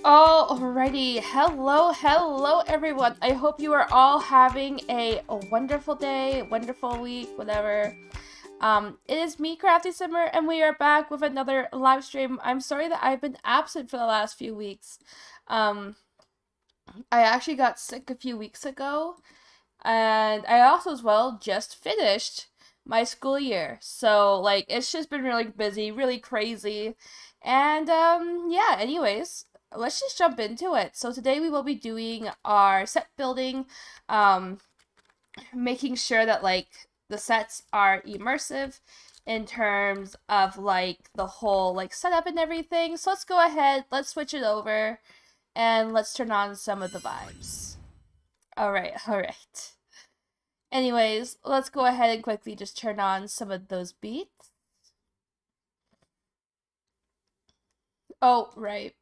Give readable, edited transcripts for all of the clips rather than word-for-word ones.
Alrighty, hello everyone. I hope you are all having a wonderful day, wonderful week, whatever. It is me, Crafty Simmer, and we are back with another live stream. I'm sorry that I've been absent for the last few weeks. I actually got sick a few weeks ago, and I also as well just finished my school year. So like it's just been really busy, really crazy. And yeah, anyways, let's just jump into it. So today we will be doing our set building, making sure that like the sets are immersive in terms of like the whole like setup and everything. So let's go ahead, let's switch it over, and let's turn on some of the vibes. Alright. Anyways, let's go ahead and quickly just turn on some of those beats. Oh, right.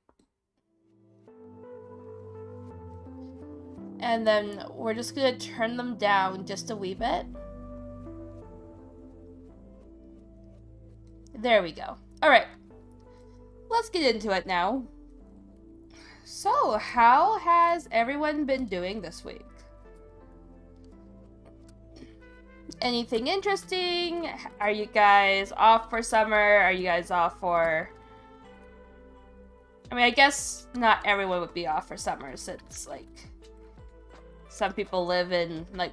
And then we're just gonna turn them down just a wee bit. There we go. Alright. Let's get into it now. So, how has everyone been doing this week? Anything interesting? Are you guys off for summer? Are you guys off for... I mean, I guess not everyone would be off for summer since, like, some people live in, like,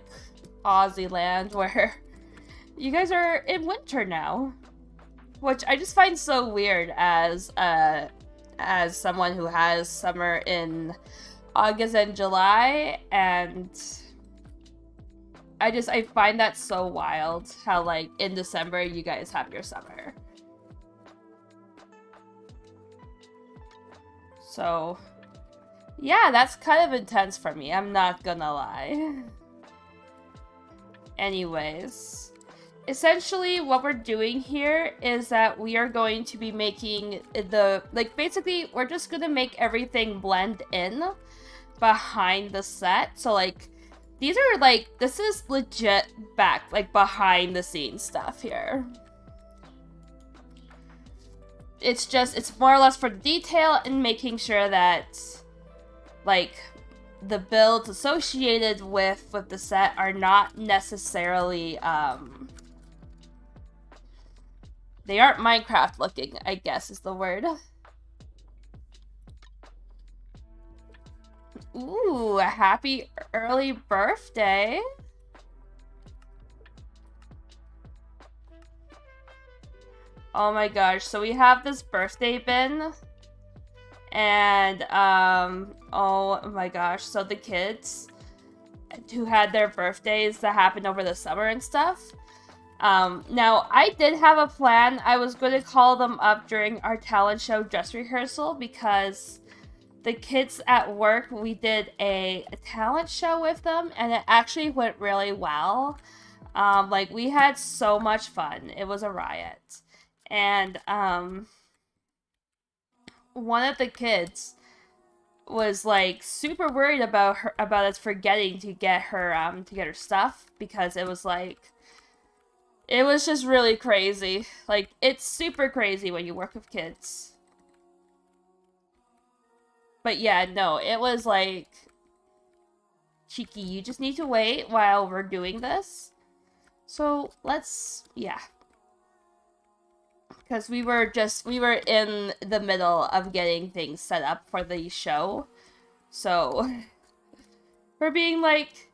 Aussie land where you guys are in winter now. Which I just find so weird as someone who has summer in August and July, and I find that so wild how, like, in December you guys have your summer. So, yeah, that's kind of intense for me, I'm not gonna lie. Anyways, essentially what we're doing here is that we are going to be making the, like, basically we're just gonna make everything blend in behind the set. So, like, these are, like, this is legit back, like, behind the scenes stuff here. It's more or less for the detail and making sure that, like, the builds associated with the set are not necessarily, they aren't Minecraft looking, I guess is the word. Ooh, a happy early birthday. Oh my gosh, so we have this birthday bin. And, oh my gosh, so the kids who had their birthdays that happened over the summer and stuff. Now, I did have a plan. I was going to call them up during our talent show dress rehearsal because the kids at work, we did a talent show with them, and it actually went really well. Like, we had so much fun. It was a riot. And, one of the kids was like super worried about us forgetting to get her stuff because it was just really crazy. Like, it's super crazy when you work with kids. But yeah, no, it was like, Cheeky, you just need to wait while we're doing this. So let's, yeah. Because we were in the middle of getting things set up for the show. So, we're being like,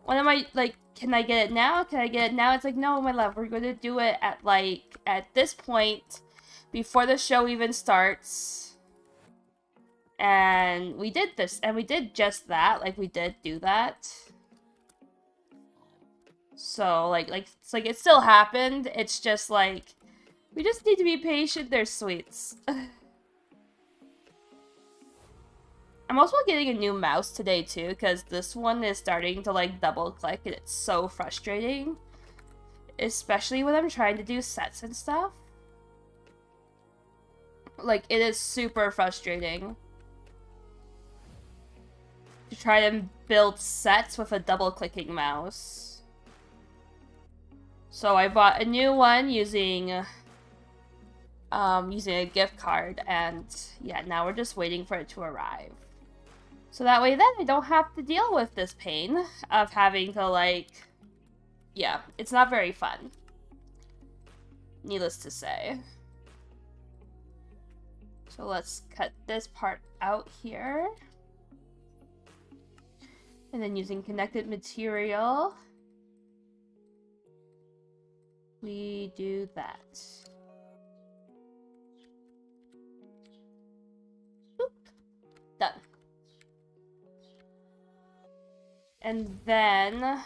what am I, like, can I get it now? Can I get it now? It's like, no, my love, we're going to do it at this point, before the show even starts. And we did this, and we did just that, like, we did do that. So, it's like it still happened, it's just like, we just need to be patient, they're sweets. I'm also getting a new mouse today, too, because this one is starting to, like, double-click, and it's so frustrating. Especially when I'm trying to do sets and stuff. Like, it is super frustrating to try to build sets with a double-clicking mouse. So I bought a new one using a gift card, and yeah, now we're just waiting for it to arrive. So that way then I don't have to deal with this pain of having to, like, yeah, it's not very fun. Needless to say. So let's cut this part out here. And then using connected material, we do that. Boop. Done. And then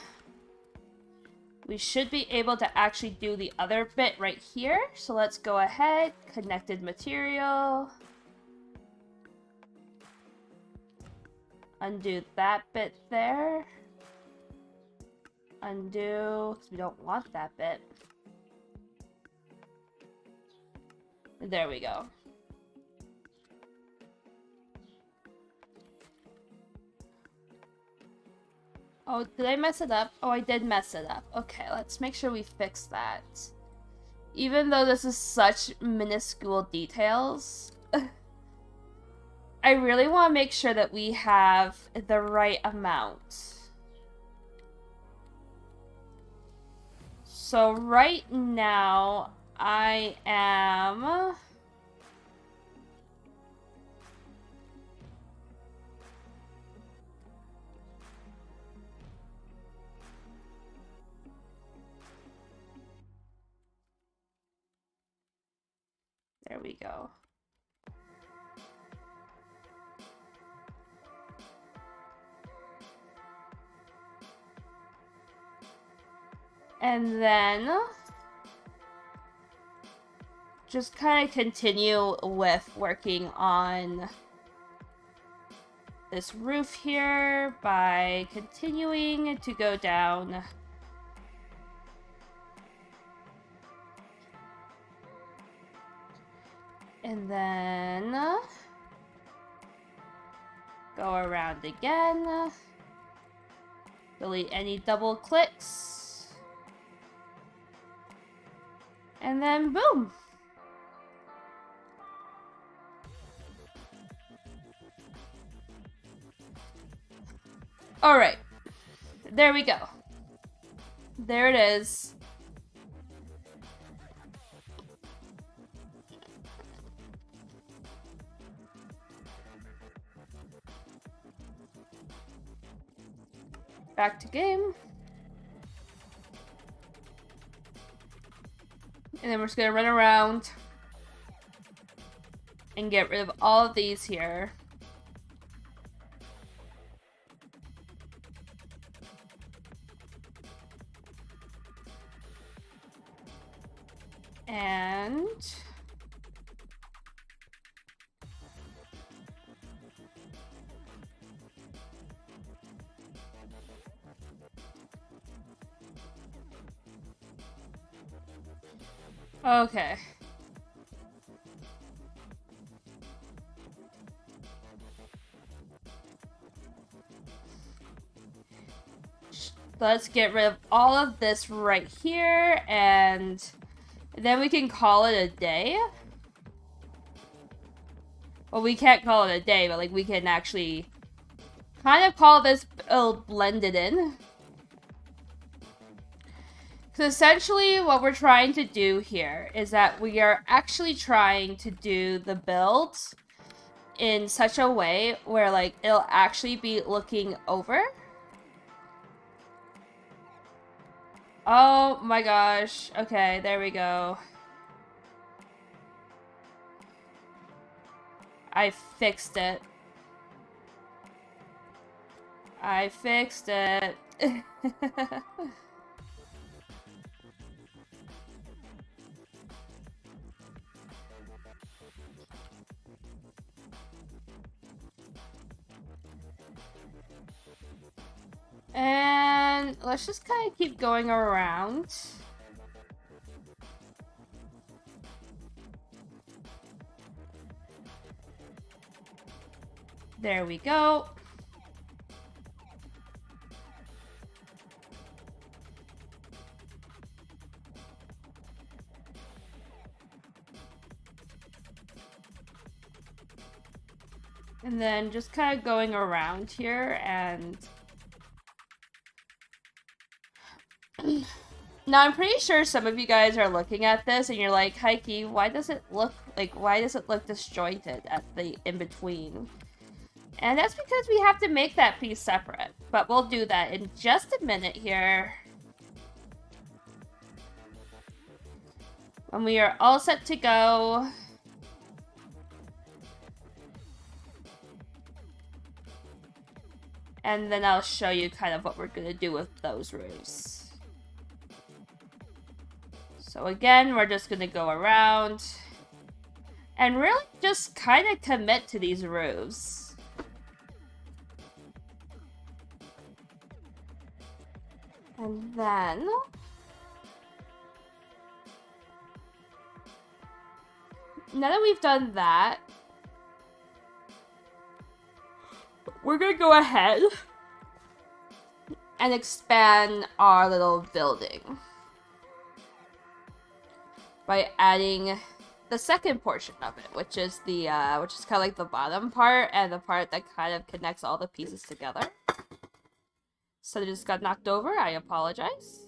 we should be able to actually do the other bit right here. So let's go ahead, connected material. Undo that bit there. Undo, because we don't want that bit. There we go. Oh, did I mess it up? Oh, I did mess it up. Okay, let's make sure we fix that. Even though this is such minuscule details, I really want to make sure that we have the right amount. So right now, I am... There we go. And then just kind of continue with working on this roof here by continuing to go down. And then go around again. Delete any double clicks. And then boom. All right. There we go. There it is. Back to game. And then we're just gonna run around and get rid of all of these here. And okay. Let's get rid of all of this right here, and then we can call it a day. Well, we can't call it a day, but like we can actually kind of call this blended in. So essentially what we're trying to do here is that we are actually trying to do the build in such a way where like it'll actually be looking over. Oh my gosh. Okay, there we go. I fixed it. I fixed it. And let's just kind of keep going around. There we go. And then just kind of going around here and... Now, I'm pretty sure some of you guys are looking at this and you're like, Heike, why does it look disjointed at the in-between? And that's because we have to make that piece separate. But we'll do that in just a minute here. When we are all set to go. And then I'll show you kind of what we're going to do with those roofs. So again, we're just going to go around and really just kind of commit to these roofs. And then now that we've done that, we're going to go ahead and expand our little building by adding the second portion of it, which is the which is kind of like the bottom part and the part that kind of connects all the pieces together. So they just got knocked over. I apologize.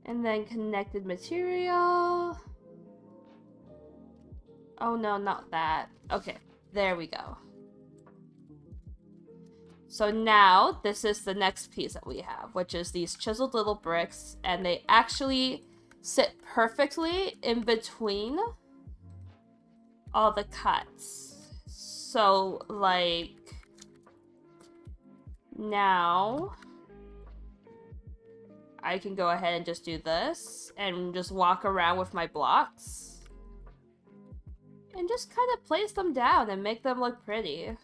And then connected material. Oh no, not that. Okay, there we go. So now, this is the next piece that we have, which is these chiseled little bricks, and they actually sit perfectly in between all the cuts. So, like, now I can go ahead and just do this, and just walk around with my blocks, and just kind of place them down and make them look pretty.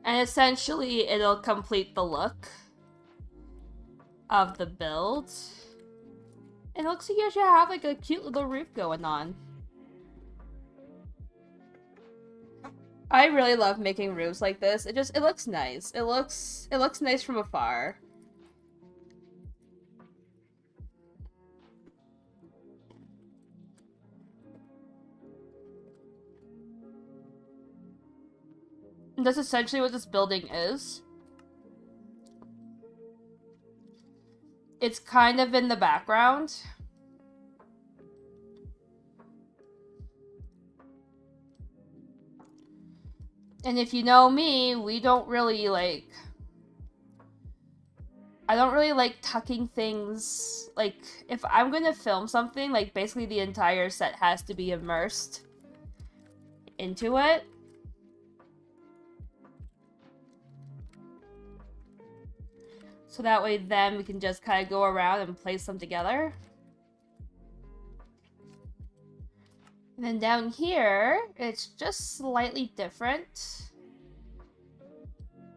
And essentially, it'll complete the look of the build. It looks like you should have like a cute little roof going on. I really love making roofs like this. It looks nice. It looks nice from afar. And that's essentially what this building is. It's kind of in the background. And if you know me, we don't really like... I don't really like tucking things... Like, if I'm gonna film something, like, basically the entire set has to be immersed into it. So that way then we can just kind of go around and place them together. And then down here, it's just slightly different.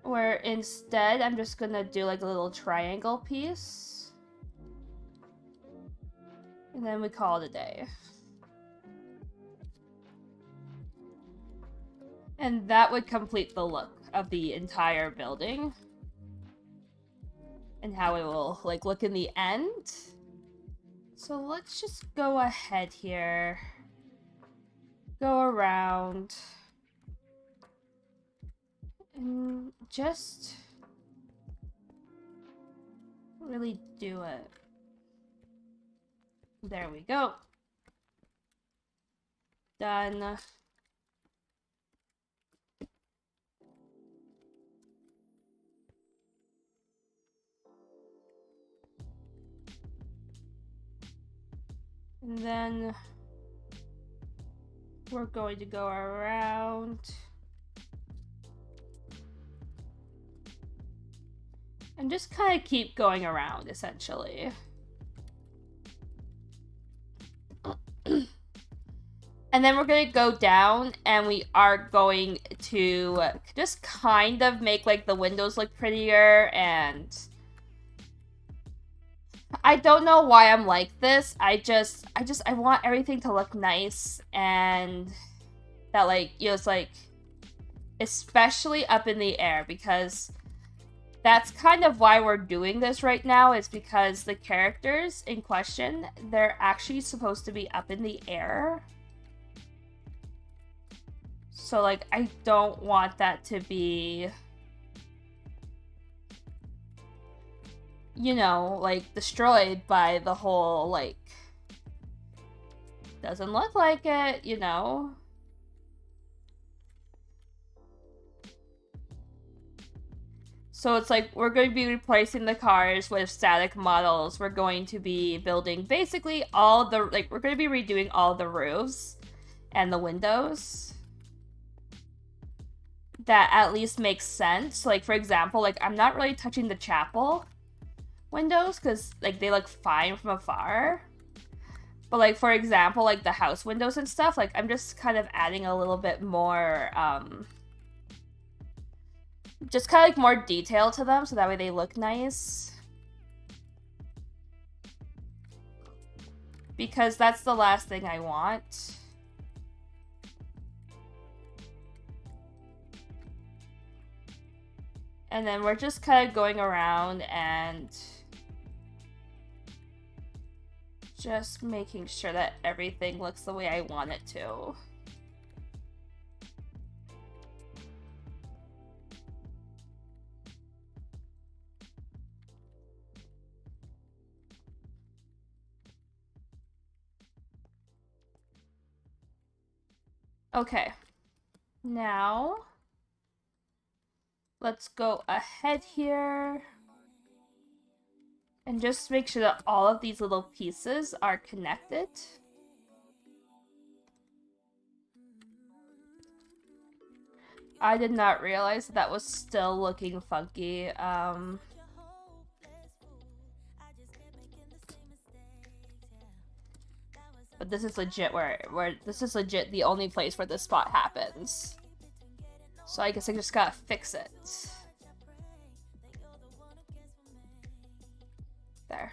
Where instead, I'm just gonna do like a little triangle piece. And then we call it a day. And that would complete the look of the entire building. And how it will like look in the end. So let's just go ahead here. Go around. And just really do it. There we go. Done. And then we're going to go around and just kind of keep going around, essentially. And then we're going to go down and we are going to just kind of make like the windows look prettier. And I don't know why I'm like this. I want everything to look nice, and that like, you know, it's like, especially up in the air, because that's kind of why we're doing this right now, is because the characters in question, they're actually supposed to be up in the air. So like, I don't want that to be, you know, like destroyed by the whole, like, doesn't look like it, you know? So it's like, we're going to be replacing the cars with static models. We're going to be building basically all the, like, we're going to be redoing all the roofs and the windows. That at least makes sense. Like, for example, like, I'm not really touching the chapel windows because, like, they look fine from afar. But, like, for example, like, the house windows and stuff, like, I'm just kind of adding a little bit more, just kind of, like, more detail to them so that way they look nice. Because that's the last thing I want. And then we're just kind of going around and just making sure that everything looks the way I want it to. Okay. Now, let's go ahead here and just make sure that all of these little pieces are connected. I did not realize that was still looking funky. But this is legit where this is legit the only place where this spot happens. So I guess I just gotta fix it. There.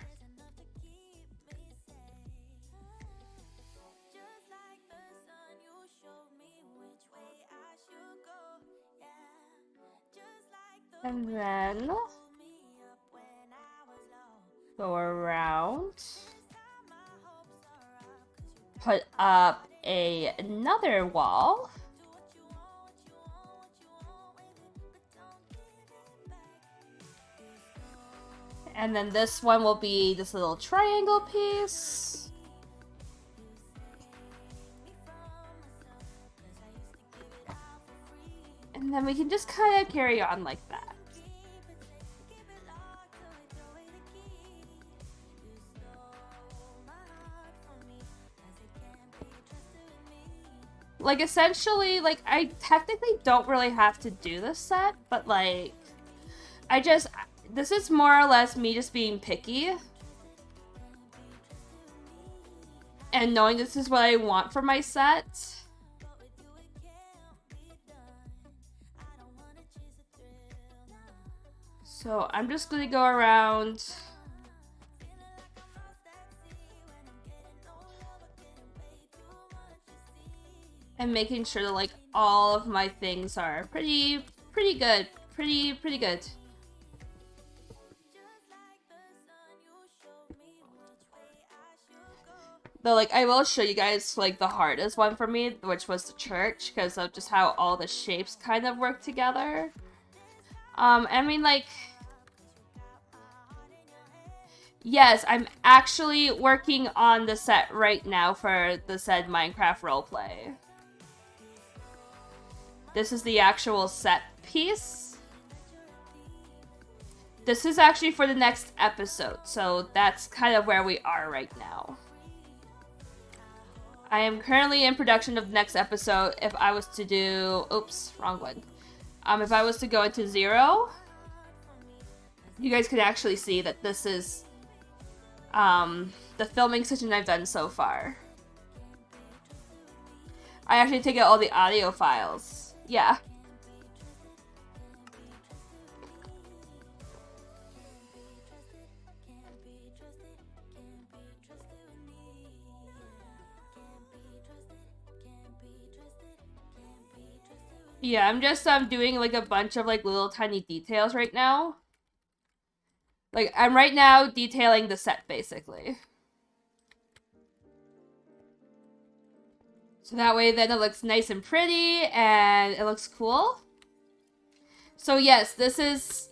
And then go around. Put up another wall. And then this one will be this little triangle piece. And then we can just kind of carry on like that. Like, essentially, like, I technically don't really have to do this set, but, like, this is more or less me just being picky. And knowing this is what I want for my set. So, I'm just gonna go around... and making sure that, like, all of my things are pretty good. Pretty good. Though, like, I will show you guys, like, the hardest one for me, which was the church, because of just how all the shapes kind of work together. I mean, like... yes, I'm actually working on the set right now for the said Minecraft roleplay. This is the actual set piece. This is actually for the next episode, so that's kind of where we are right now. I am currently in production of the next episode. If I was to do... oops, wrong one. If I was to go into 0, you guys could actually see that this is the filming session I've done so far. I actually take out all the audio files. Yeah. Yeah, I'm just doing like a bunch of like little tiny details right now. Like, I'm right now detailing the set basically. So that way then it looks nice and pretty and it looks cool. So yes, this is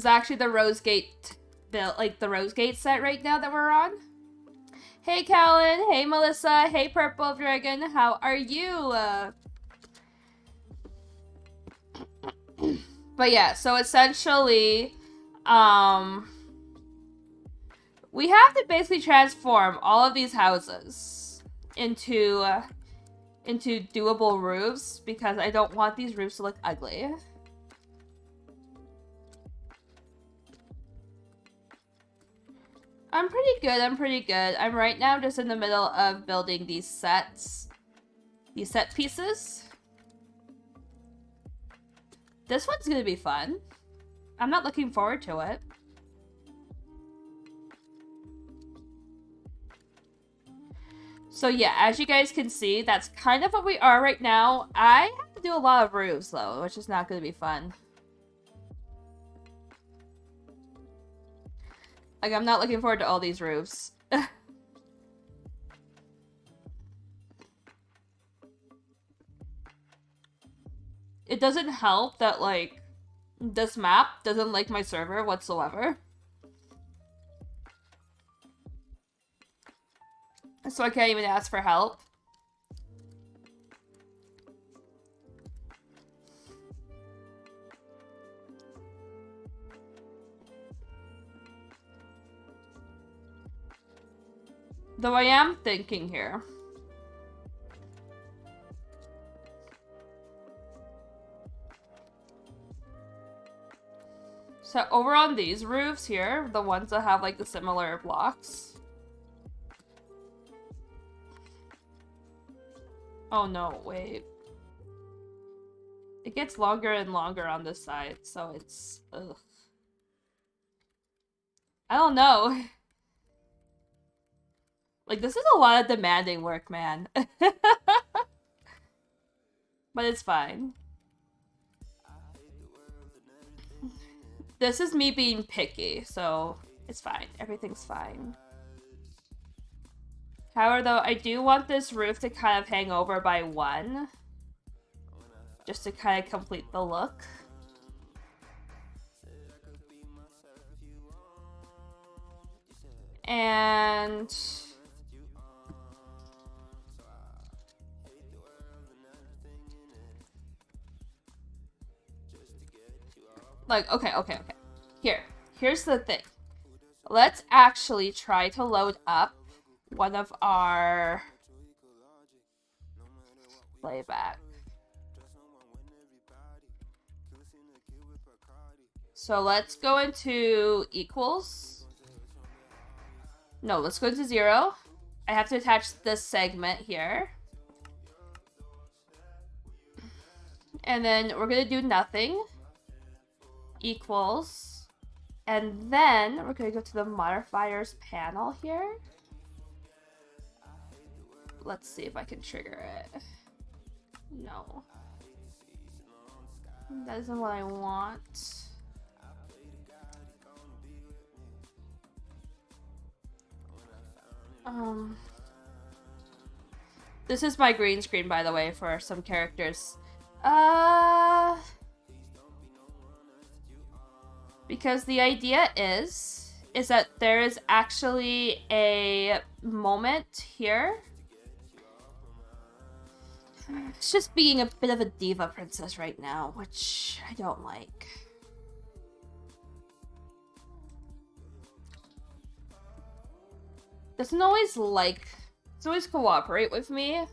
actually the RoseGate build, like the RoseGate set right now that we're on. Hey Callan, hey Melissa, hey Purple Dragon, how are you? But yeah, so essentially, we have to basically transform all of these houses into doable roofs because I don't want these roofs to look ugly. I'm pretty good. I'm right now just in the middle of building these set pieces. This one's gonna be fun. I'm not looking forward to it. So yeah, as you guys can see, that's kind of what we are right now. I have to do a lot of roofs though, which is not gonna be fun. Like, I'm not looking forward to all these roofs. It doesn't help that, like, this map doesn't like my server whatsoever. So I can't even ask for help. Though I am thinking here. So over on these roofs here, the ones that have like the similar blocks. Oh no, wait. It gets longer and longer on this side, so it's... ugh. I don't know. Like, this is a lot of demanding work, man. But it's fine. This is me being picky, so it's fine. Everything's fine. However, though, I do want this roof to kind of hang over by one. Just to kind of complete the look. And... Like, okay. Here's the thing. Let's actually try to load up one of our playback. So let's go into equals. No, let's go into 0. I have to attach this segment here. And then we're gonna do nothing equals. And then we're gonna go to the modifiers panel here. Let's see if I can trigger it. No. That isn't what I want. This is my green screen, by the way, for some characters. Because the idea is that there is actually a moment here. It's just being a bit of a diva princess right now, which I don't like. Doesn't always cooperate with me.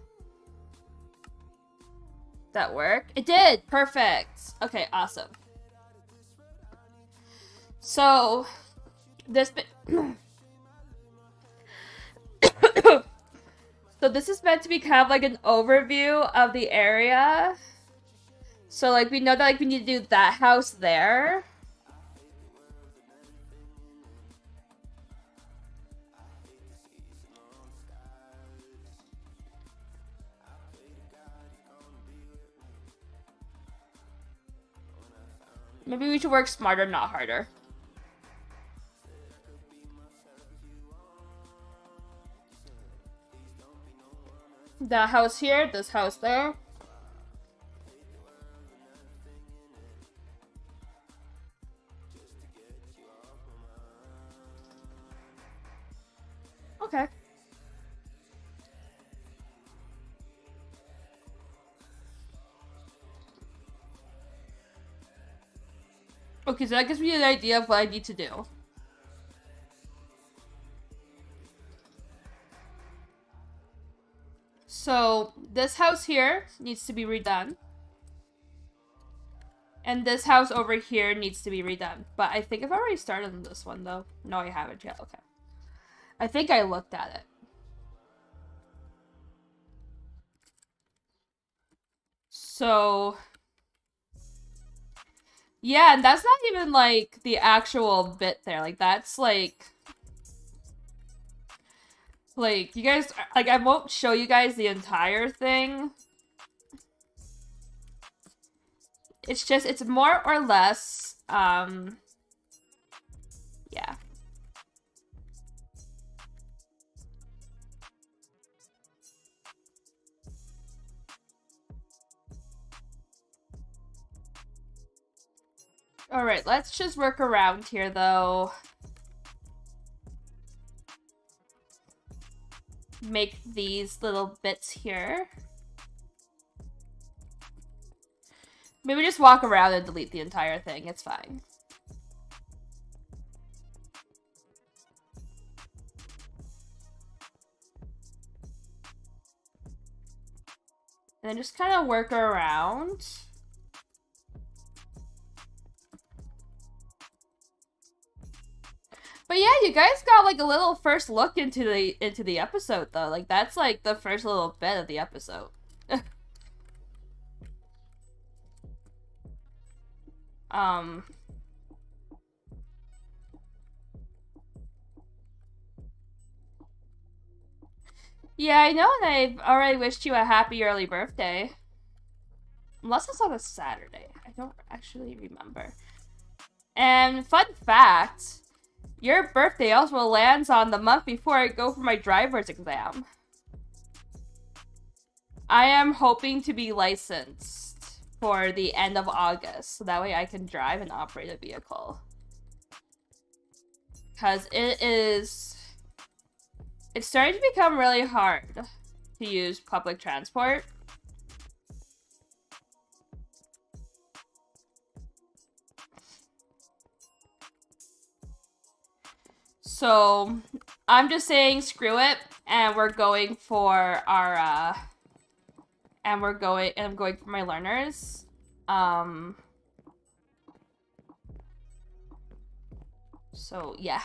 That work? It did! Perfect! Okay, awesome. So, this so this is meant to be kind of like an overview of the area. So, like, we know that, like, we need to do that house there. Maybe we should work smarter, not harder. The house here, this house there. Okay. Okay, so that gives me an idea of what I need to do. So, this house here needs to be redone. And this house over here needs to be redone. But I think I've already started on this one, though. No, I haven't yet. Okay. I think I looked at it. So... yeah, and that's not even, like, the actual bit there. Like, that's, like, you guys, like, I won't show you guys the entire thing. It's just, it's more or less, yeah. Alright, let's just work around here, though. Make these little bits here. Maybe just walk around and delete the entire thing. It's fine. And then just kind of work around. But yeah, you guys got like a little first look into the episode though. Like that's like the first little bit of the episode. Yeah, I know, and I've already wished you a happy early birthday. Unless it's on a Saturday. I don't actually remember. And fun fact, your birthday also lands on the month before I go for my driver's exam. I am hoping to be licensed for the end of August, so that way I can drive and operate a vehicle. Because it's starting to become really hard to use public transport. So I'm just saying screw it, and we're going for our I'm going for my learners. So yeah.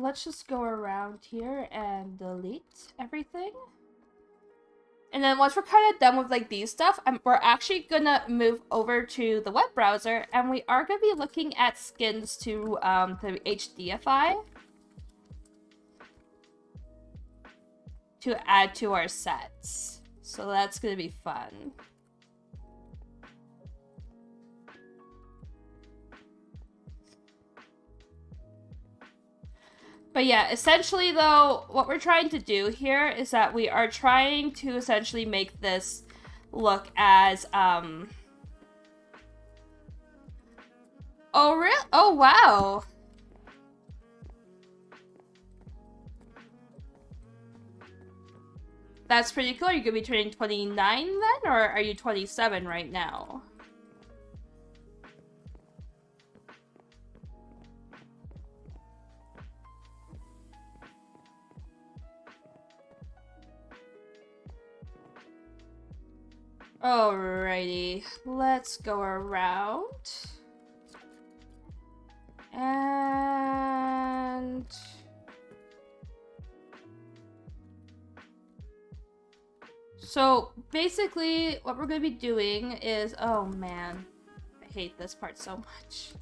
Let's just go around here and delete everything. And then once we're kind of done with like these stuff, we're actually gonna move over to the web browser, and we are gonna be looking at skins to the HDFI to add to our sets. So that's gonna be fun. But yeah, essentially though, what we're trying to do here is that we are trying to essentially make this look as, Oh, really? Oh, wow. That's pretty cool. Are you gonna be turning 29 then, or are you 27 right now? Alrighty, let's go around. And... so, basically, what we're going to be doing is... oh, man. I hate this part so much.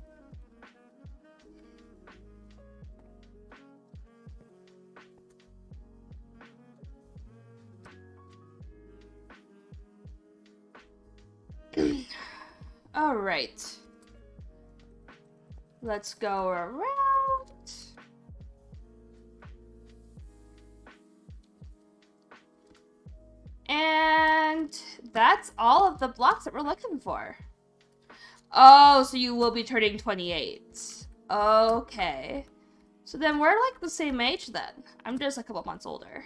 Alright. Let's go around. And that's all of the blocks that we're looking for. Oh, so you will be turning 28. Okay. So then we're like the same age then. I'm just a couple months older.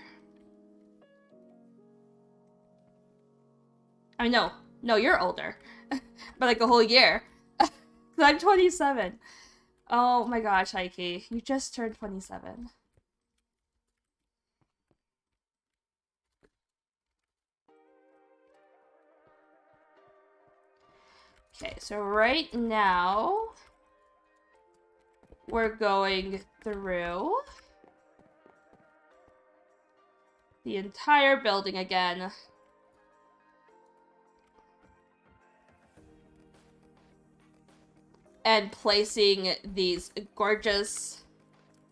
I mean, no, you're older. By like a whole year. I'm 27. Oh my gosh, Heike. You just turned 27. Okay, so right now we're going through the entire building again. And placing these gorgeous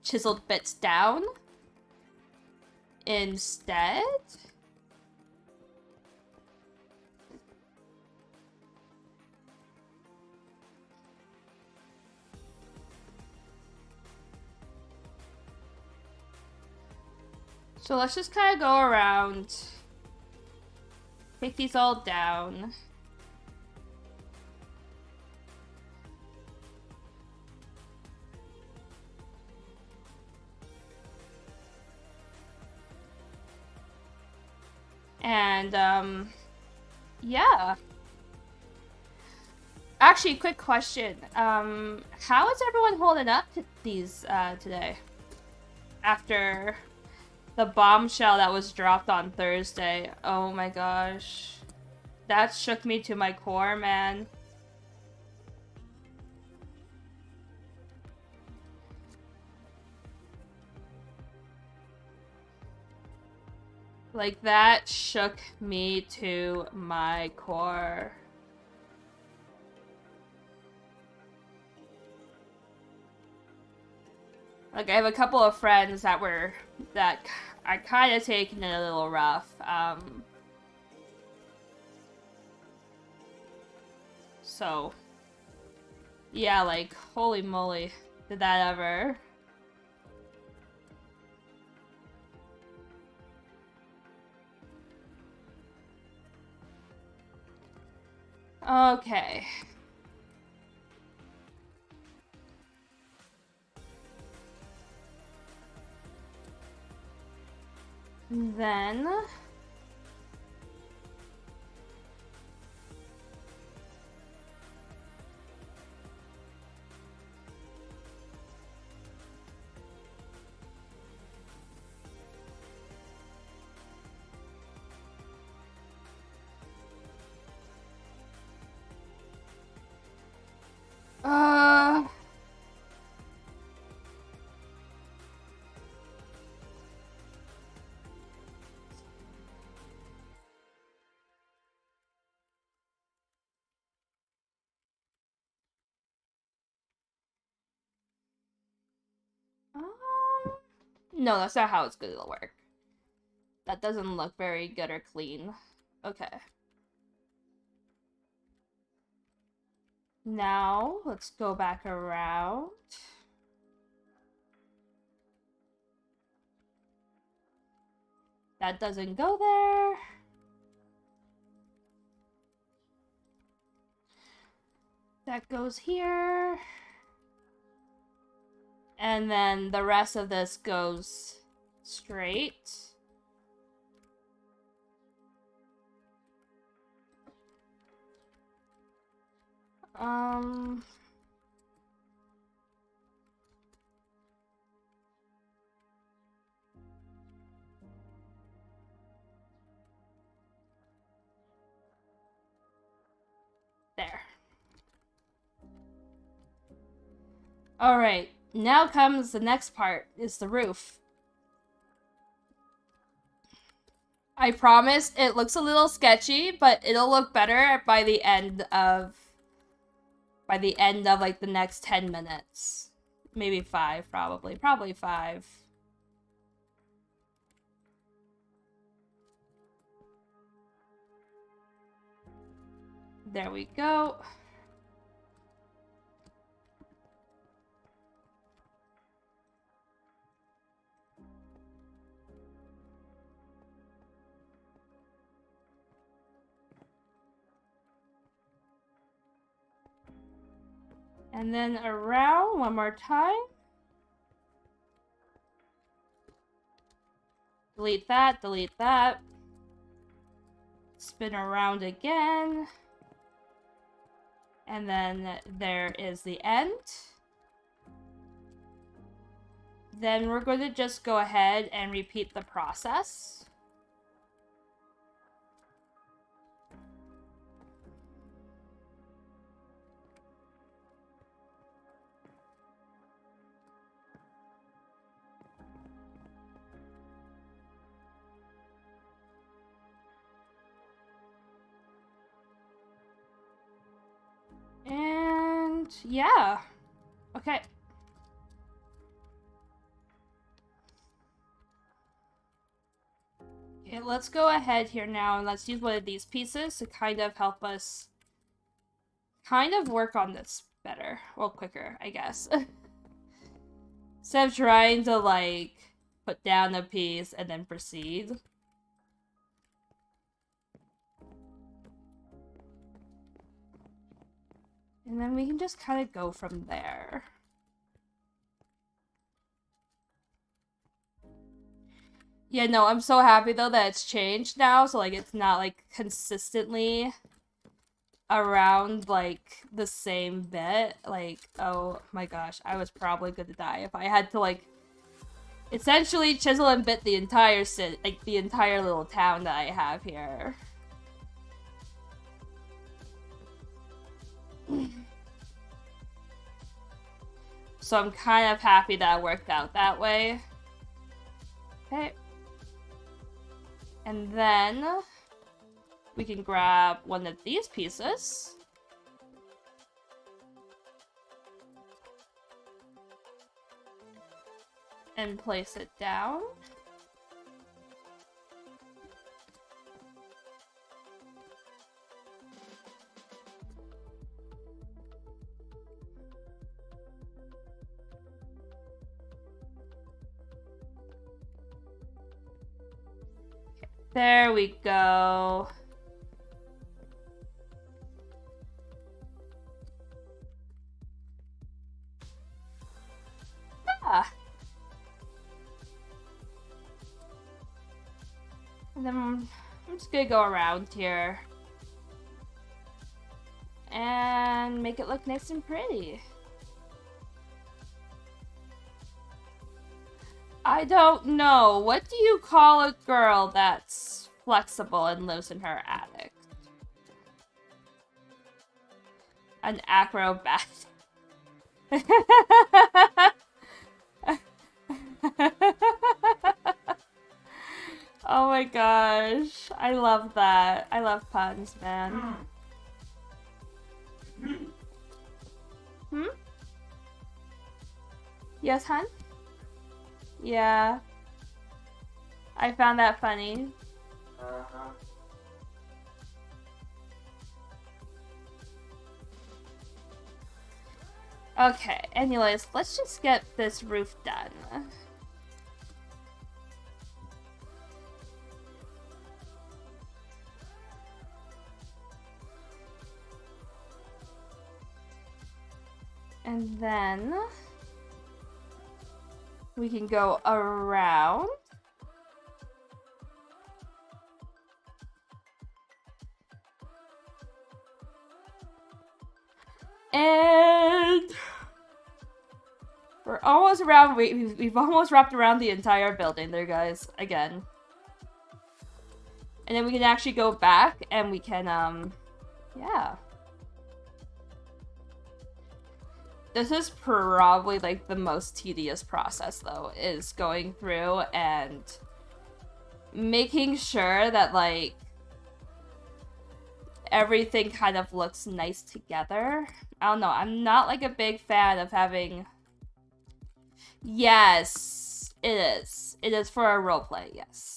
chiseled bits down instead. So let's just kind of go around, take these all down. And, yeah. Actually, quick question. How is everyone holding up to these, today? After the bombshell that was dropped on Thursday. Oh my gosh. That shook me to my core, man. Like, that shook me to my core. Like, I have a couple of friends that are kind of taking it a little rough. So, yeah, like, holy moly, did that ever. Okay. And then no, that's not how it's gonna work. That doesn't look very good or clean. Okay. Now, let's go back around. That doesn't go there. That goes here. And then the rest of this goes straight. There. Alright, now comes the next part, is the roof. I promise it looks a little sketchy, but it'll look better by the end of like the next 10 minutes. Maybe 5, probably. Probably 5. There we go. And then around one more time. Delete that, delete that. Spin around again. And then there is the end. Then we're going to just go ahead and repeat the process. And yeah. Okay. Okay, let's go ahead here now and let's use one of these pieces to kind of help us kind of work on this better. Well, quicker, I guess. Instead of trying to, like, put down a piece and then proceed. And then we can just kind of go from there. Yeah, no, I'm so happy though that it's changed now, so like it's not like consistently around like the same bit. Like, oh my gosh, I was probably gonna die if I had to like essentially chisel and bit the entire the entire little town that I have here. So I'm kind of happy that it worked out that way. Okay. And then we can grab one of these pieces. And place it down. There we go. Ah. And then I'm just gonna go around here. And make it look nice and pretty. I don't know. What do you call a girl that's flexible and lives in her attic? An acrobat. Oh my gosh. I love that. I love puns, man. Hmm? Yes, hun? Yeah. I found that funny. Okay, anyways, let's just get this roof done. And then we can go around. And we're almost around. We've almost wrapped around the entire building there, guys. Again. And then we can actually go back and we can, yeah. This is probably, like, the most tedious process, though, is going through and making sure that, like, everything kind of looks nice together. I don't know, I'm not, like, a big fan of having... Yes, it is. It is for a roleplay, yes.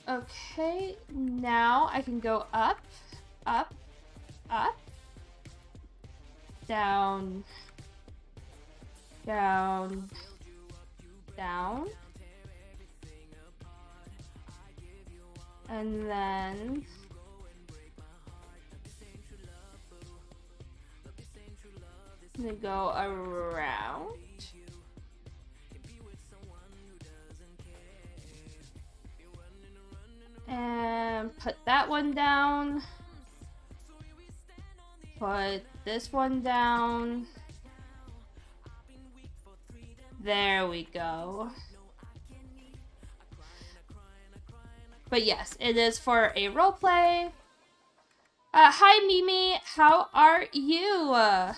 Okay, now I can go up, up, up, down, down, down, and then I'm gonna go around. And put that one down. Put this one down. There we go. But yes, it is for a roleplay. Hi Mimi, how are you? I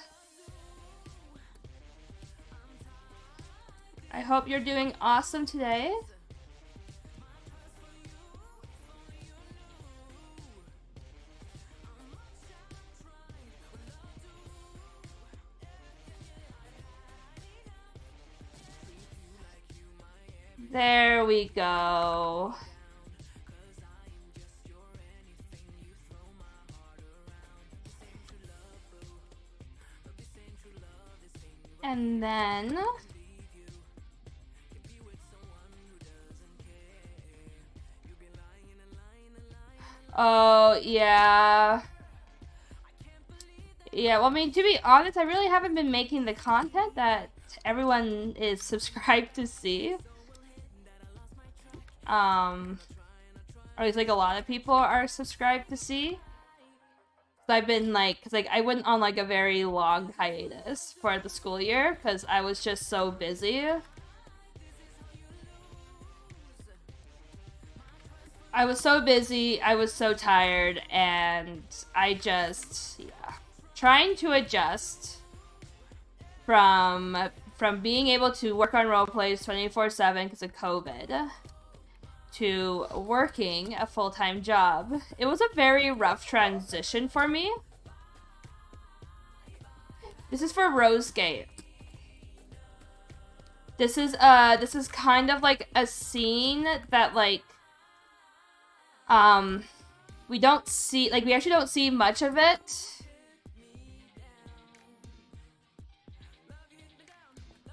hope you're doing awesome today. There we go. And then oh, yeah. Yeah, well, I mean, to be honest, I really haven't been making the content that everyone is subscribed to see. Or at least, like, a lot of people are subscribed to see. So I've been, like, cause, like, I went on, like, a very long hiatus for the school year, because I was just so busy. I was so busy, I was so tired, and I just, yeah. Trying to adjust from being able to work on roleplays 24/7 because of COVID to working a full-time job. It was a very rough transition for me. This is for RoseGate. This is kind of like a scene that, like, we don't see, like, we actually don't see much of it.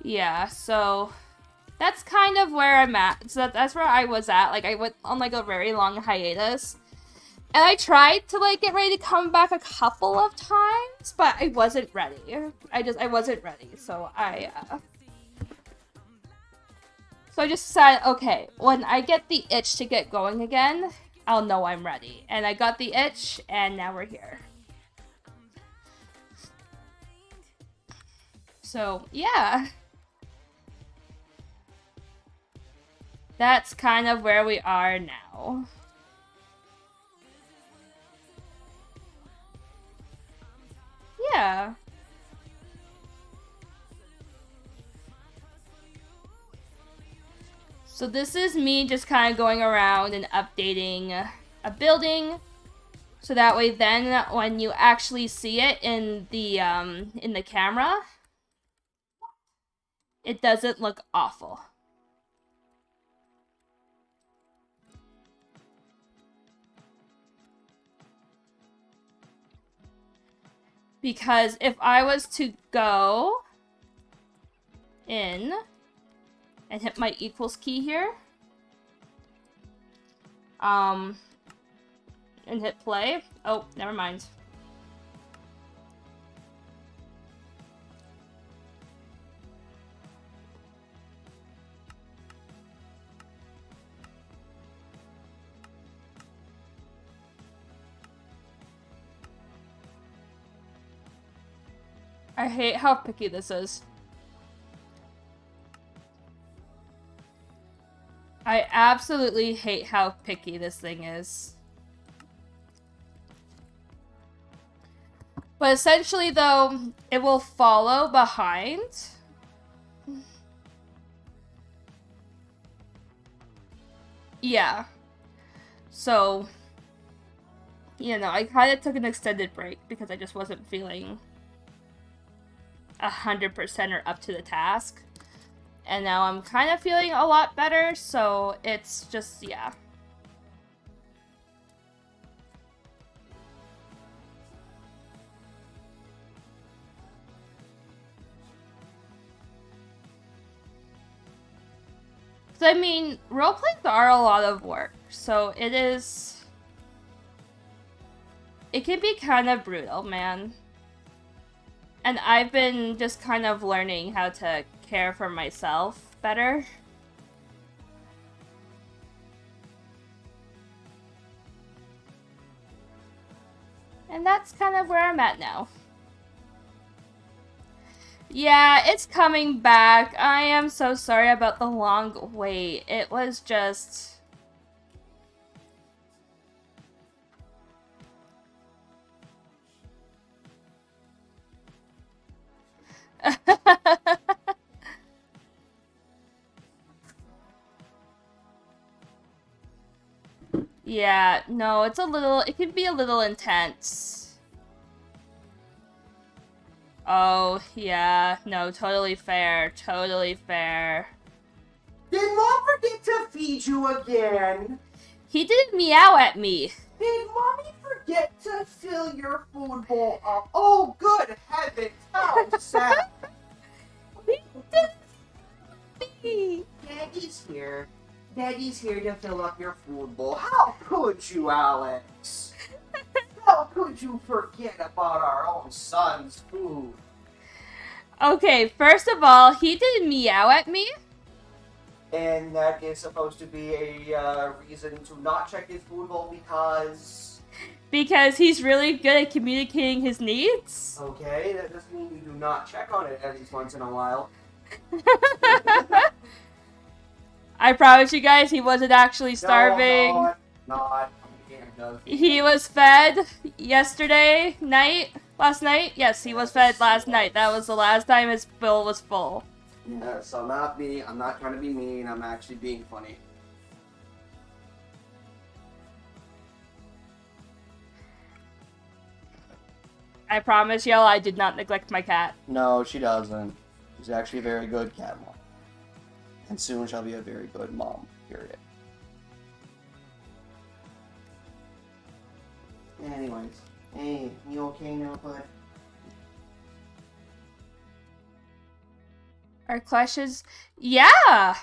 Yeah, so that's kind of where I'm at. So that's where I was at. Like, I went on, like, a very long hiatus And I tried to, like, get ready to come back a couple of times, but I wasn't ready. I wasn't ready, so I just decided, okay, when I get the itch to get going again, I'll know I'm ready. And I got the itch, and now we're here. So, yeah. That's kind of where we are now. Yeah. So this is me just kind of going around and updating a building. So that way then when you actually see it in the camera, it doesn't look awful. Because if I was to go in and hit my equals key here, and hit play. Oh, never mind. I hate how picky this is. I absolutely hate how picky this thing is. But essentially, though, it will follow behind. Yeah. So, you know, I kind of took an extended break because I just wasn't feeling 100% or up to the task. And now I'm kind of feeling a lot better, so it's just, yeah. So, I mean, roleplays are a lot of work, so it is... It can be kind of brutal, man. And I've been just kind of learning how to care for myself better. And that's kind of where I'm at now. Yeah, it's coming back. I am so sorry about the long wait. It was just... Yeah, no, it can be a little intense. Oh, yeah, no, totally fair, totally fair. Did Mom forget to feed you again? He didn't meow at me. Did Mommy forget to fill your food bowl up? Oh, good heavens, how sad. He didn't me. Daddy's here. Daddy's here to fill up your food bowl. How could you, Alex? How could you forget about our own son's food? Okay, first of all, he didn't meow at me. And that is supposed to be a reason to not check his food bowl because... Because he's really good at communicating his needs. Okay, that doesn't mean you do not check on it at least once in a while. I promise you guys, he wasn't actually starving. No, not. He was fed yesterday night. Last night? Yes, he was fed last night. That was the last time his bill was full. Yes, I'm not trying to be mean. I'm actually being funny. I promise y'all, I did not neglect my cat. No, she doesn't. She's actually a very good cat mom. And soon she'll be a very good mom, period. Anyways, hey, you okay now, bud? Our questions? Yeah!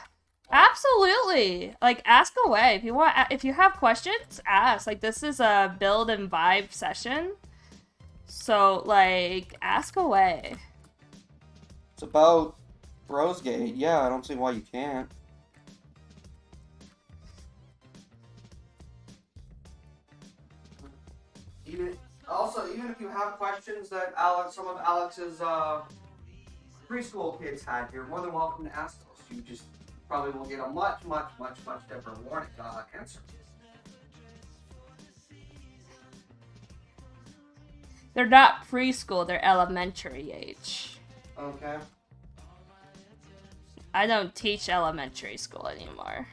Absolutely. Like, ask away. If you have questions, ask. Like, this is a build and vibe session. So, like, ask away. It's about RoseGate. Yeah, I don't see why you can't. Even if you have questions that some of Alex's preschool kids had, you're more than welcome to ask those. You just probably will get a much different answer. They're not preschool, they're elementary age. Okay. I don't teach elementary school anymore.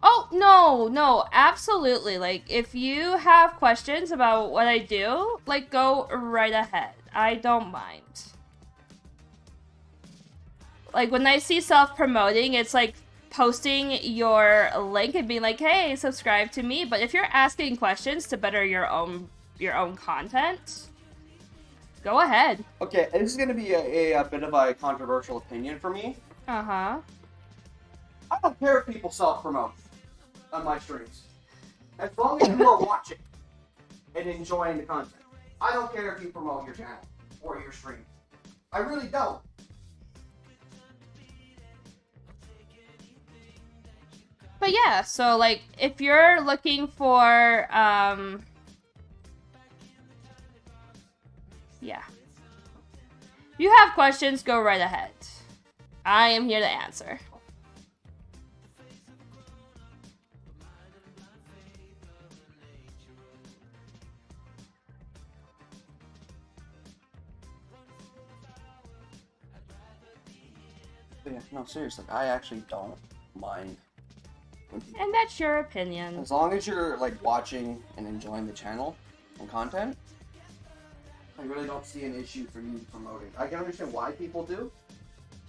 Oh, no, absolutely. Like, if you have questions about what I do, like, go right ahead. I don't mind. Like, when I see self-promoting, it's like posting your link and being like, hey, subscribe to me. But if you're asking questions to better your own content, go ahead. Okay, this is going to be a bit of a controversial opinion for me. Uh-huh. I don't care if people self-promote on my streams. As long as you are watching and enjoying the content. I don't care if you promote your channel or your stream. I really don't. But yeah, so like if you're looking for yeah. If you have questions, go right ahead. I am here to answer. But yeah, no, seriously, I actually don't mind. And that's your opinion. As long as you're like watching and enjoying the channel and content, I really don't see an issue for you promoting. I can understand why people do.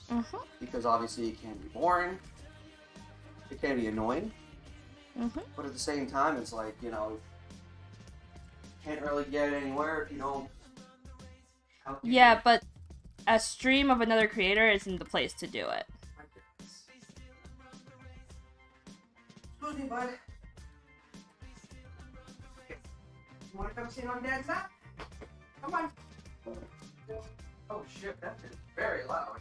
Mm-hmm. Because obviously it can be boring, it can be annoying, Mm-hmm. but at the same time, it's like, you know, can't really get anywhere if you don't help you. Yeah, but a stream of another creator isn't the place to do it. Excuse me, bud. Okay. You want to come sit on Dad's lap? Come on. Oh shit, that is very loud.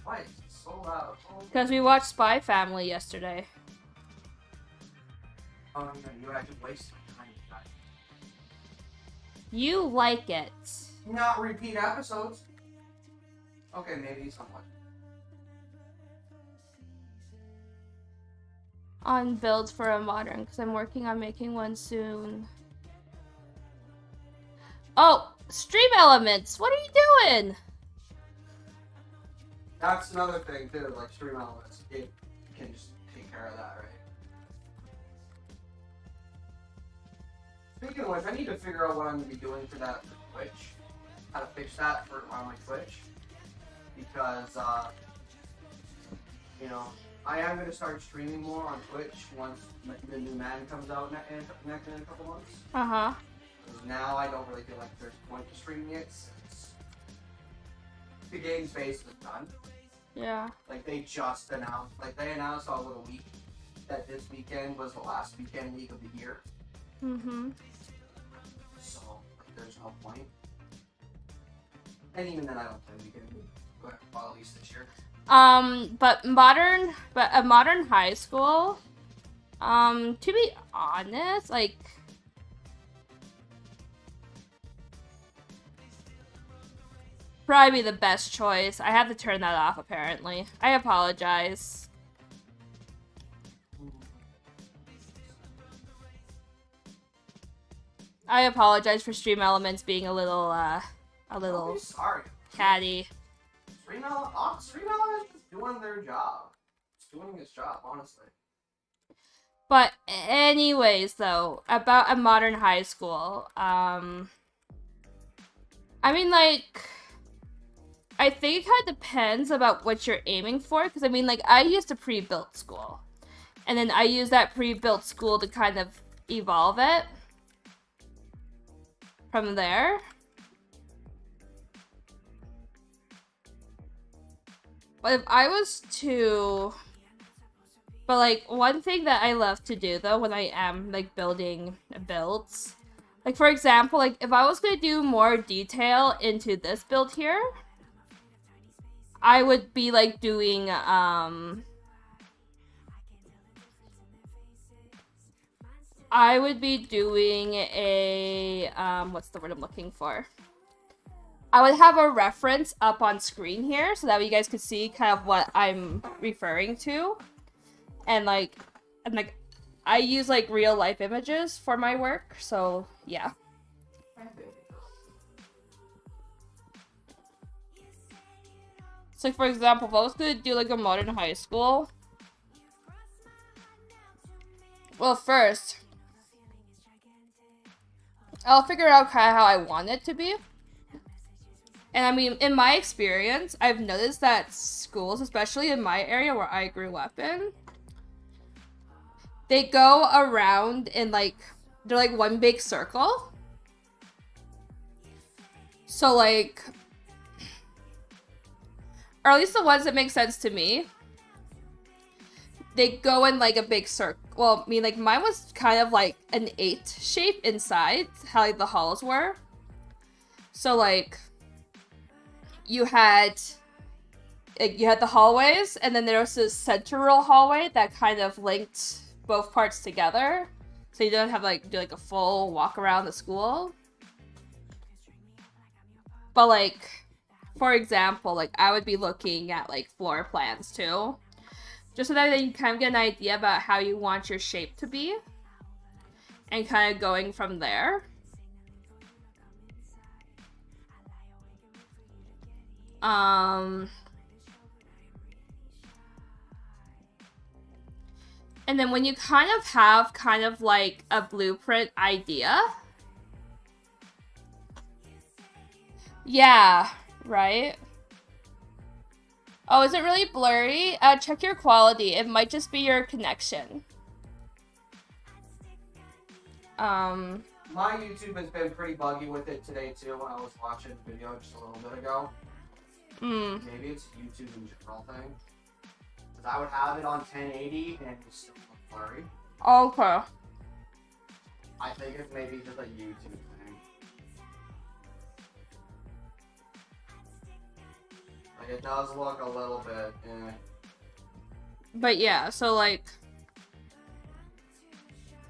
Why is it so loud? Because we watched Spy Family yesterday. Oh no, you actually wasted my time with that. You like it. Not repeat episodes. Okay, maybe somewhat. On builds for a modern, because I'm working on making one soon. Oh, stream elements! What are you doing? That's another thing too, like stream elements. It can just take care of that, right? Speaking of which, I need to figure out what I'm going to be doing for that for Twitch. How to fix that on my Twitch. Because, you know, I am going to start streaming more on Twitch once the new man comes out in a couple months. Uh-huh. Because now I don't really feel like there's a point to streaming it since the game's base is done. Yeah. Like, they just announced, they announced all of the week that this weekend was the last weekend week of the year. Mm-hmm. So, there's no point. And even then, I don't think we can go ahead, well, at least this year. But a modern high school, to be honest, like, probably the best choice. I have to turn that off, apparently. I apologize. I apologize for stream elements being a little Don't be sorry. catty. Stream Element is just doing their job. It's doing its job, honestly. But anyways, though, about a modern high school, I mean, like, I think it kind of depends about what you're aiming for, because, I mean, like, I used a pre-built school, and then I used that pre-built school to kind of evolve it from there. But if I was to... But, like, one thing that I love to do, though, when I am, like, building builds... Like, for example, like, if I was going to do more detail into this build here... I would be, like, doing, I would be doing a, what's the word I'm looking for? I would have a reference up on screen here so that way you guys could see kind of what I'm referring to. And like, I use like real life images for my work, so yeah. So for example, if I was going to do like a modern high school, well first, I'll figure out kind of how I want it to be. And I mean, in my experience, I've noticed that schools, especially in my area where I grew up in, they go around in like, they're like one big circle. So like, or at least the ones that make sense to me, they go in like a big circle. Well, I mean, like mine was kind of like an 8 shape inside, how like the halls were. So like, you had the hallways, and then there was this central hallway that kind of linked both parts together. So you don't have like do like a full walk around the school. But like, for example, like I would be looking at like floor plans too. Just so that you kind of get an idea about how you want your shape to be. And kind of going from there. And then when you kind of have kind of like a blueprint idea. Yeah, right? Oh, is it really blurry? Check your quality. It might just be your connection. My YouTube has been pretty buggy with it today too when I was watching the video just a little bit ago. Maybe it's YouTube in general thing. Because I would have it on 1080 and it would still look blurry. Okay. I think it's maybe just a YouTube thing. Like it does look a little bit, But yeah, so like,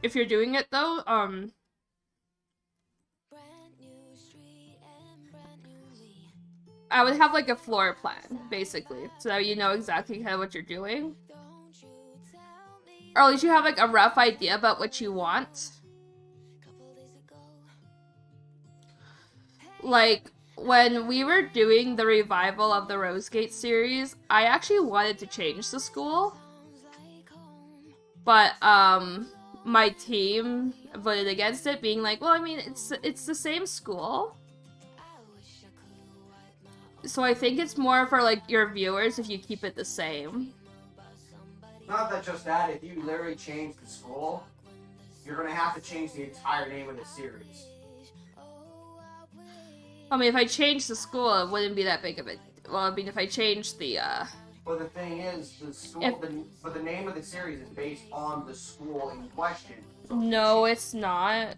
if you're doing it though, I would have like a floor plan, basically, so that you know exactly kind of what you're doing. Or at least you have like a rough idea about what you want. Like, when we were doing the revival of the RoseGate series, I actually wanted to change the school. But, my team voted against it, being like, well, I mean, it's the same school. So I think it's more for, like, your viewers if you keep it the same. not that just that, if you literally change the school, you're gonna have to change the entire name of the series. I mean, if I change the school, it wouldn't be that big of a... Well, I mean, if I change the, But the thing is, the school, but the name of the series is based on the school in question. So no, it's not.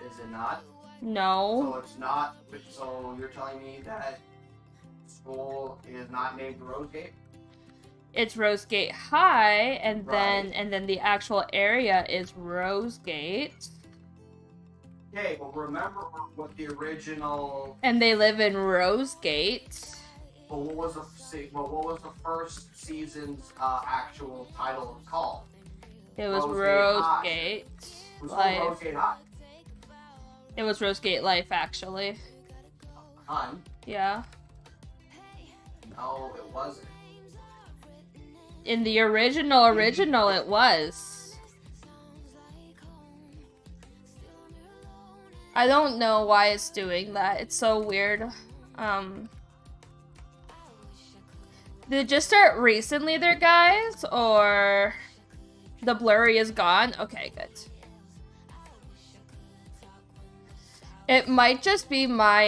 Is it not? No. So it's not. So you're telling me that school is not named RoseGate? It's RoseGate High, and Right. then the actual area is RoseGate. Okay, but remember what the original. And they live in RoseGate. But what was the first season's actual title called? It was RoseGate RoseGate It was Life. called RoseGate High. It was RoseGate Life, actually. Hun? Yeah. No, it wasn't. In the original, it was. I don't know why it's doing that. It's so weird. Did it just start recently there, guys? Or the blurry is gone? Okay, good. It might just be my,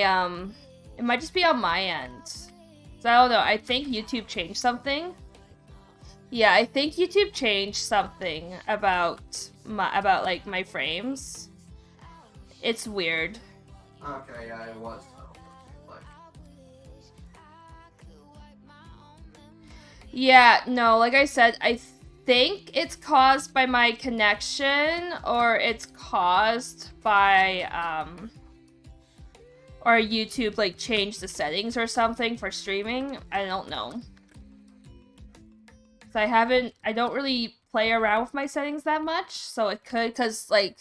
it might just be on my end. So I don't know, I think YouTube changed something. Yeah, I think YouTube changed something about like my frames. It's weird. Okay, yeah, it was. Like, Yeah, no, like I said, I think it's caused by my connection, or it's caused by, or YouTube, like, changed the settings or something for streaming. I don't know. So I don't really play around with my settings that much, so it could, because, like,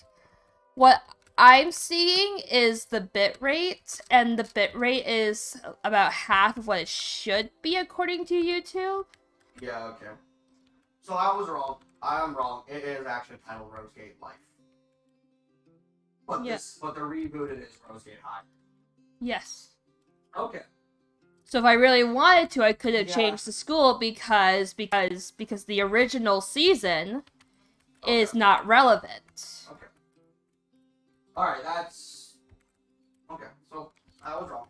what I'm seeing is the bitrate, and the bitrate is about half of what it should be according to YouTube. yeah, okay. So I was wrong. I am wrong. It is actually titled RoseGate Life. But but the rebooted is RoseGate High. Yes. Okay. So if I really wanted to, I could have changed the school because the original season is not relevant. Okay. Alright, that's... Okay, so I was wrong.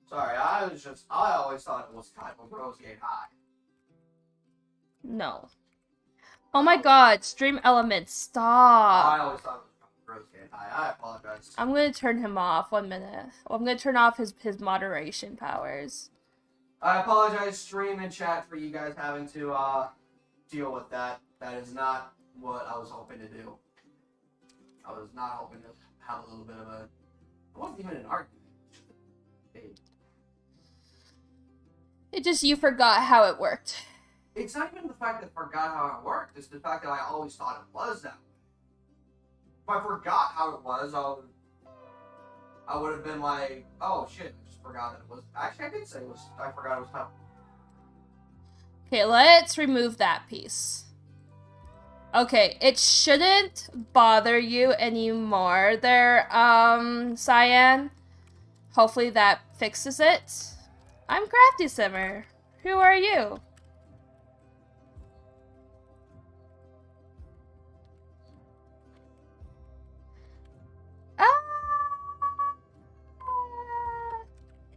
Sorry, I always thought it was titled RoseGate High. No. Oh my god, Stream Elements, stop. I always thought it was RoseGate High. I apologize. I'm gonna turn him off 1 minute. I'm gonna turn off his moderation powers. I apologize, stream and chat, for you guys having to deal with that. That is not what I was hoping to do. I was not hoping to have a little bit of a... It wasn't even an argument. It just, you forgot how it worked. It's not even the fact that I forgot how it worked. It's the fact that I always thought it was that way. If I forgot how it was, I would have been like, oh shit, I just forgot that it was... Actually, I did say it was... I forgot it was how... Okay, let's remove that piece. Okay, it shouldn't bother you anymore there, Cyan. Hopefully that fixes it. I'm Crafty Simmer. Who are you?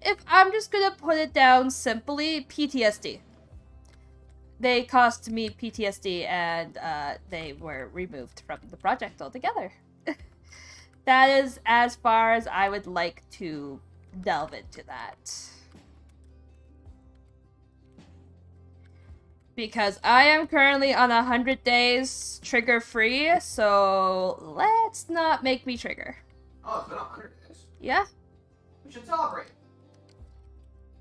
If I'm just gonna put it down simply, PTSD. They caused me PTSD, and they were removed from the project altogether. That is as far as I would like to delve into that. Because I am currently on 100 days trigger-free, so let's not make me trigger. Oh, it's been 100 days. Yeah? We should celebrate.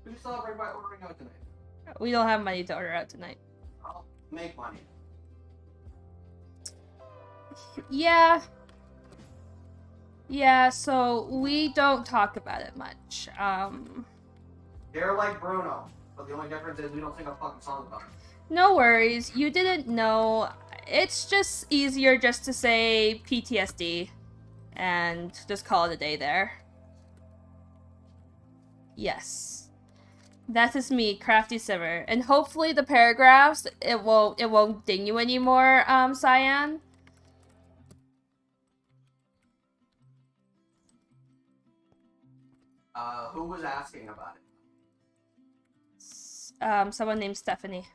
We should celebrate by ordering out tonight. We don't have money to order out tonight. I'll make money. Yeah. Yeah, so we don't talk about it much. They're like Bruno, but the only difference is we don't sing a fucking song about it. No worries, you didn't know. It's just easier just to say PTSD and just call it a day there. Yes. That is me, Crafty Simmer. And hopefully the paragraphs, it won't ding you anymore, Cyan. Who was asking about it? Someone named Stephanie.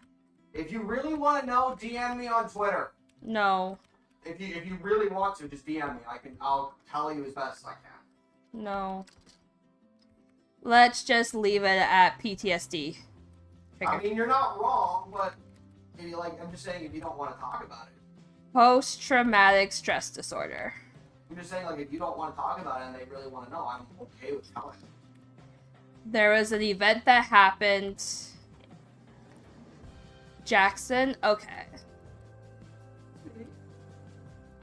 If you really want to know, DM me on Twitter. No. If you really want to, just DM me. I'll tell you as best as I can. No. Let's just leave it at PTSD. I mean, you're not wrong, but if you, I'm just saying, if you don't want to talk about it. Post-traumatic stress disorder. I'm just saying, if you don't want to talk about it and they really want to know, I'm okay with telling them. There was an event that happened. Jackson? Okay.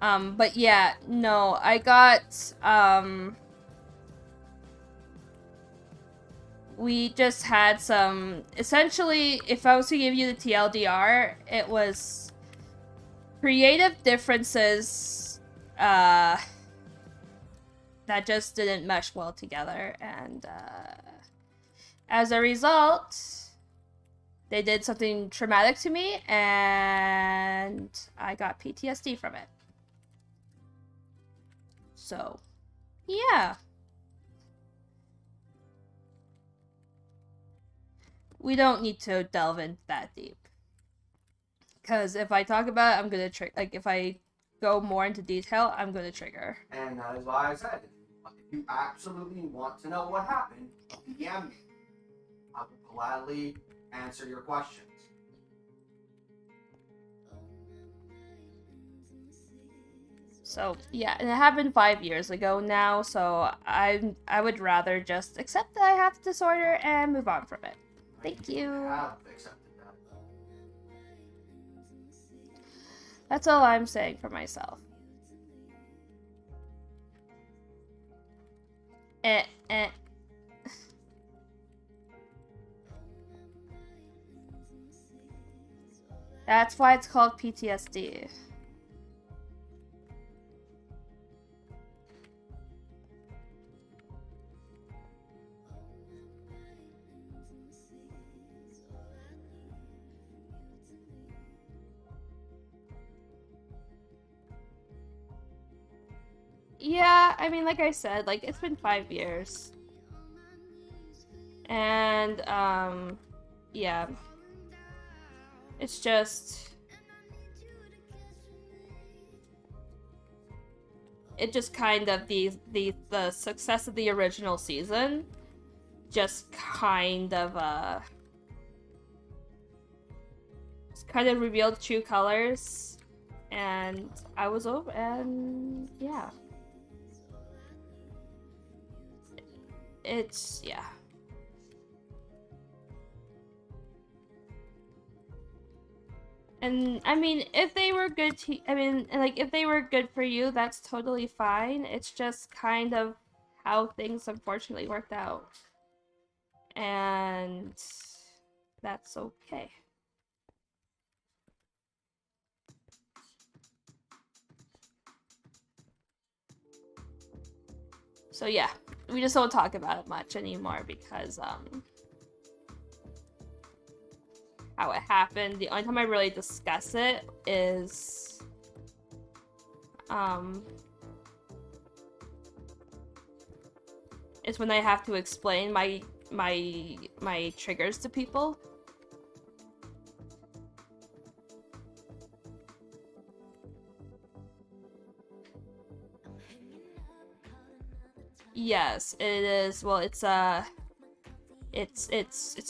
But yeah, no, I got, we just had some, essentially, if I was to give you the TLDR, it was creative differences, that just didn't mesh well together, and, as a result, they did something traumatic to me, and I got PTSD from it. So, yeah. we don't need to delve into that deep. Because if I talk about it, I'm gonna trigger. Like, if I go more into detail, I'm gonna trigger. And that is why I said, if you absolutely want to know what happened, DM me. I will gladly answer your questions. So yeah, and it happened 5 years ago now. So I would rather just accept that I have the disorder and move on from it. Thank you. I have accepted that. That's all I'm saying for myself. Eh. That's why it's called PTSD. Yeah, I mean, like I said, like, it's been 5 years. And, yeah. It's just... It just kind of, the success of the original season just kind of, revealed true colors. And I was over, and yeah. It's, yeah. And I mean, if they were good if they were good for you, that's totally fine. It's just kind of how things unfortunately worked out. And that's okay. So yeah, we just don't talk about it much anymore because how it happened. The only time I really discuss it is when I have to explain my triggers to people. Yes, it is. Well, it's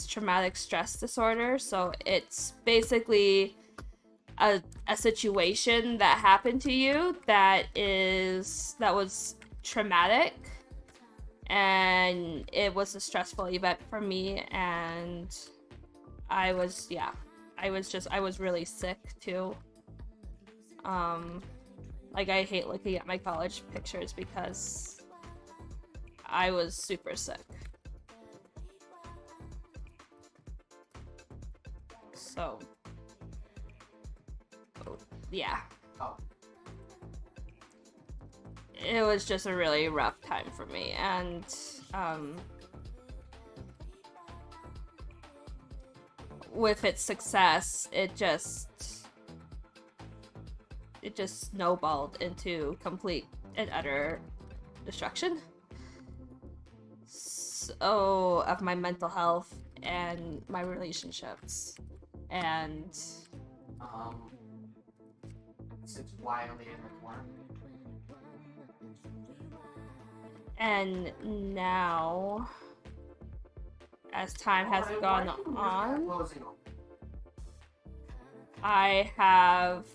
traumatic stress disorder, so it's basically a situation that happened to you that was traumatic, and it was a stressful event for me, and I was really sick too. Like, I hate looking at my college pictures because I was super sick. So, yeah. Oh. It was just a really rough time for me, and with its success, it just snowballed into complete and utter destruction. So, of my mental health and my relationships, and sits quietly in the corner. And now, as time has gone on, I have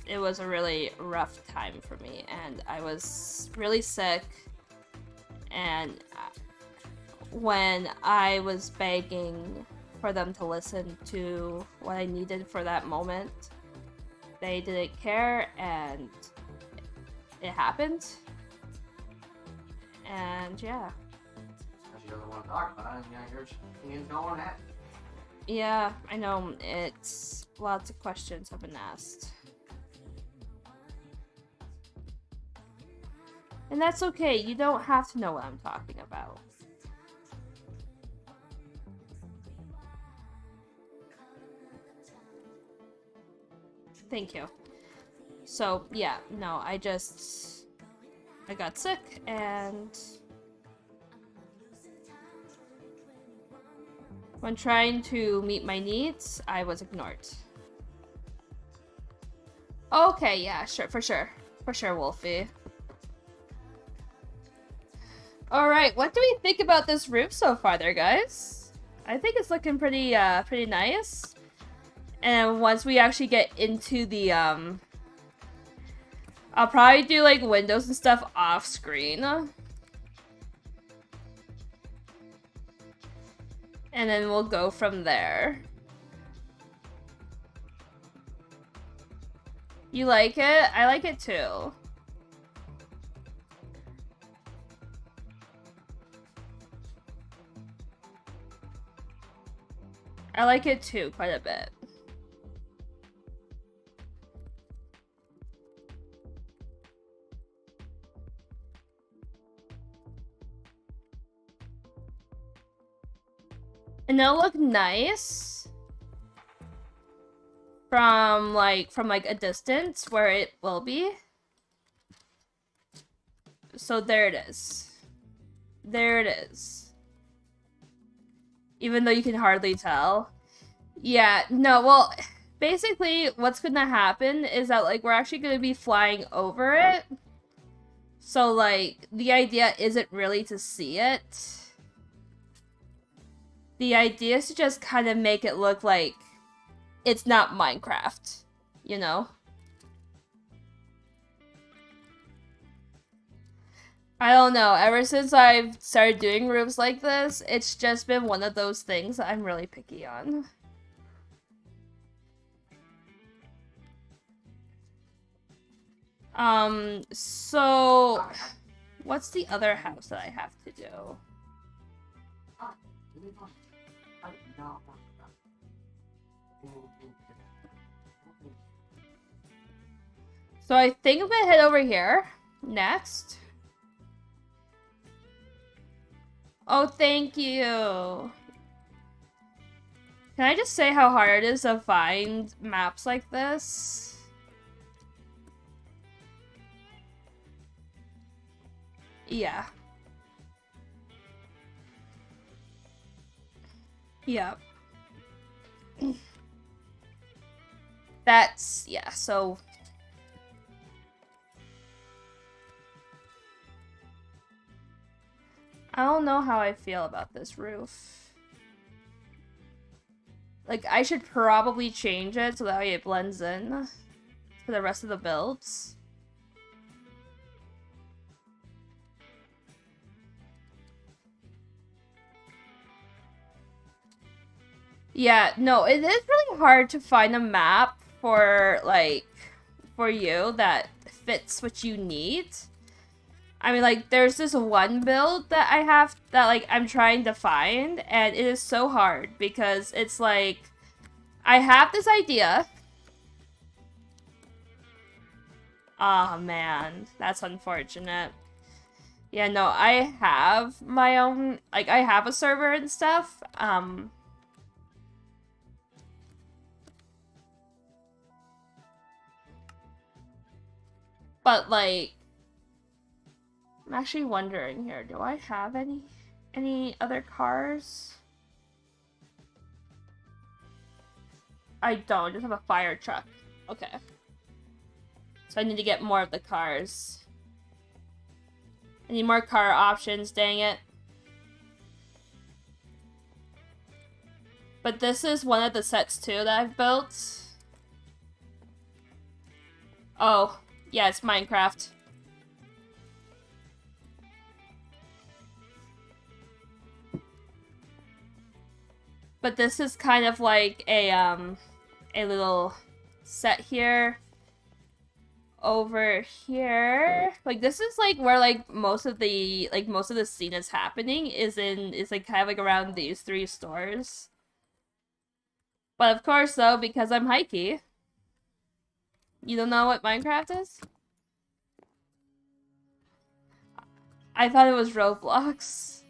it was a really rough time for me, and I was really sick, and when I was begging for them to listen to what I needed for that moment, they didn't care, and it happened. And yeah. She doesn't want to talk about it, and your opinions don't want to have it. Yeah, I know. It's lots of questions have been asked. And that's okay. You don't have to know what I'm talking about. Thank you. So, yeah, no, I got sick, and when trying to meet my needs, I was ignored. Okay, yeah, sure, for sure. For sure, Wolfie. Alright, what do we think about this roof so far there, guys? I think it's looking pretty nice. And once we actually get into the, I'll probably do, like, windows and stuff off screen. And then we'll go from there. You like it? I like it too. I like it too, quite a bit. And it'll look nice from like a distance where it will be. So there it is. There it is. Even though you can hardly tell. Yeah, no, well, basically what's gonna happen is that like we're actually gonna be flying over it. So like the idea isn't really to see it. The idea is to just kind of make it look like it's not Minecraft, you know? I don't know, ever since I've started doing roofs like this, it's just been one of those things that I'm really picky on. So what's the other house that I have to do? So I think I'm gonna head over here next. Oh, thank you. Can I just say how hard it is to find maps like this? Yeah. Yep. That's, yeah, so... I don't know how I feel about this roof. Like, I should probably change it so that way it blends in to the rest of the builds. Yeah, no, it is really hard to find a map for, like, for you that fits what you need. I mean, like, there's this one build that I have that, like, I'm trying to find, and it is so hard because it's like, I have this idea. Oh, man, that's unfortunate. Yeah, no, I have my own, like, I have a server and stuff, but, like, I'm actually wondering here, do I have any other cars? I don't, I just have a fire truck. Okay. So I need to get more of the cars. I need more car options, dang it. But this is one of the sets too that I've built. Oh, yeah, it's Minecraft. But this is kind of like a little set here. Over here, like this is like where like most of the scene is happening is like kind of like around these three stores. But of course though, because I'm hikey, you don't know what Minecraft is? I thought it was Roblox.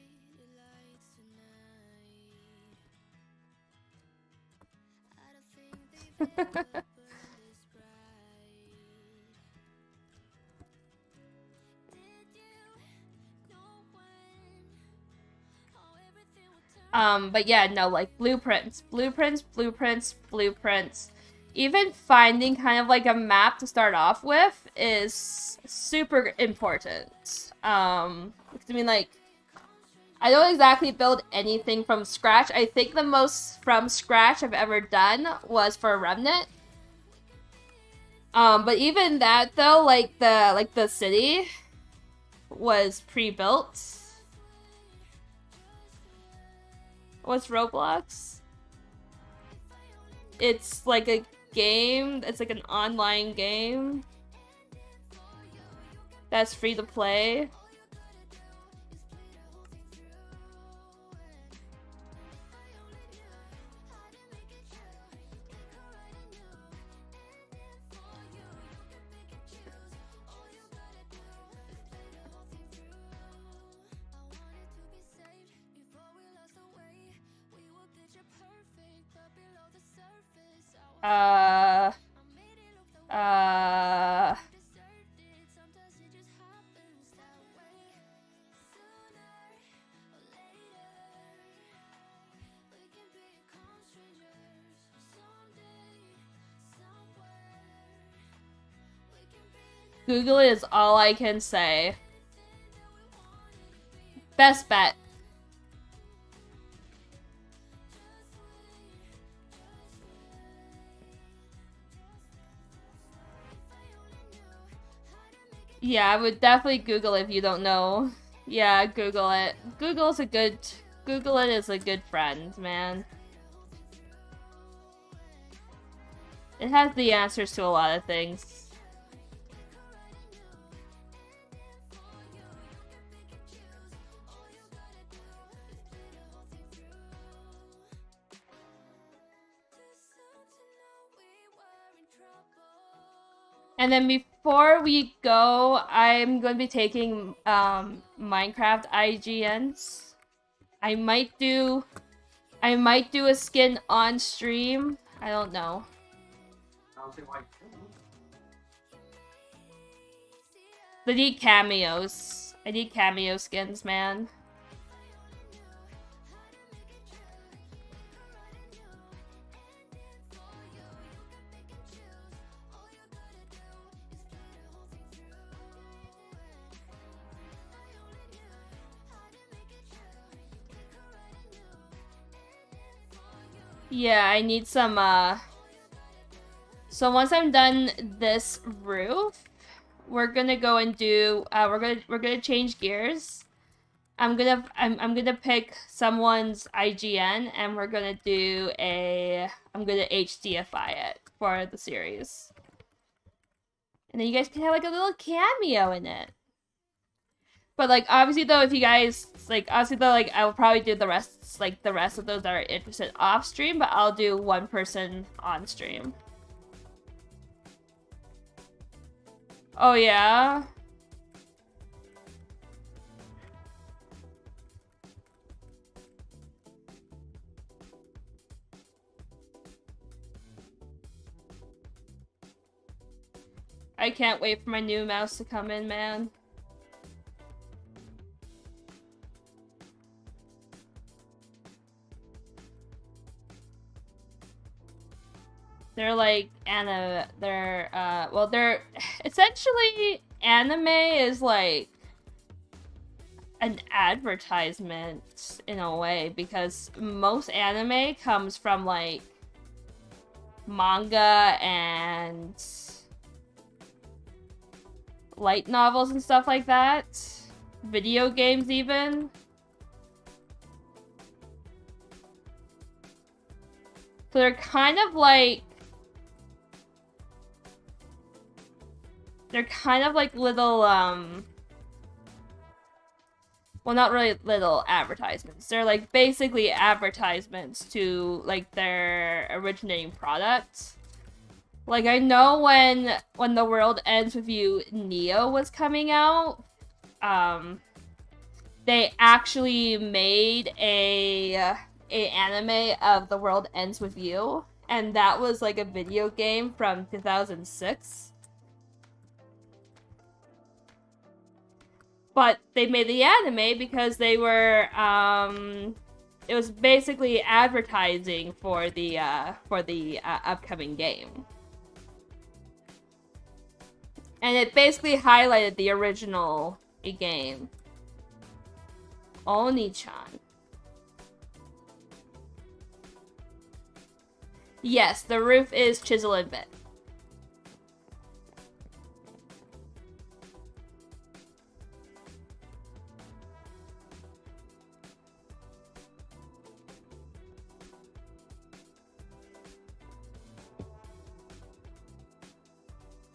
But yeah, no, like blueprints. Even finding kind of like a map to start off with is super important. I mean, like, I don't exactly build anything from scratch. I think the most from scratch I've ever done was for Remnant. But even that though, like the city was pre-built. What's Roblox? It's like a game. It's like an online game that's free to play. Google it is all I can say. Best bet. Yeah, I would definitely Google if you don't know. Yeah, Google it. Google it is a good friend, man. It has the answers to a lot of things. And then before we go, I'm going to be taking Minecraft IGNs. I might do a skin on stream. I don't know. I need cameos. I need cameo skins, man. Yeah, I need some, So once I'm done this roof, we're gonna go and do, we're gonna change gears. I'm gonna pick someone's IGN, and we're gonna do I'm gonna HDFI it for the series. And then you guys can have, like, a little cameo in it. But, like, obviously, though, if you guys, like, obviously, though, like, I will probably do the rest of those that are interested off stream, but I'll do one person on stream. Oh, yeah? I can't wait for my new mouse to come in, man. They're like they're essentially, anime is like an advertisement in a way, because most anime comes from like manga and light novels and stuff like that. Video games even. So they're kind of like little, well, not really little advertisements. They're like basically advertisements to like their originating products. Like, I know when The World Ends With You Neo was coming out, they actually made a anime of The World Ends With You, and that was like a video game from 2006. But they made the anime because they were it was basically advertising for the upcoming game. And it basically highlighted the original game. Oni-chan. Yes, the roof is chisel and bit.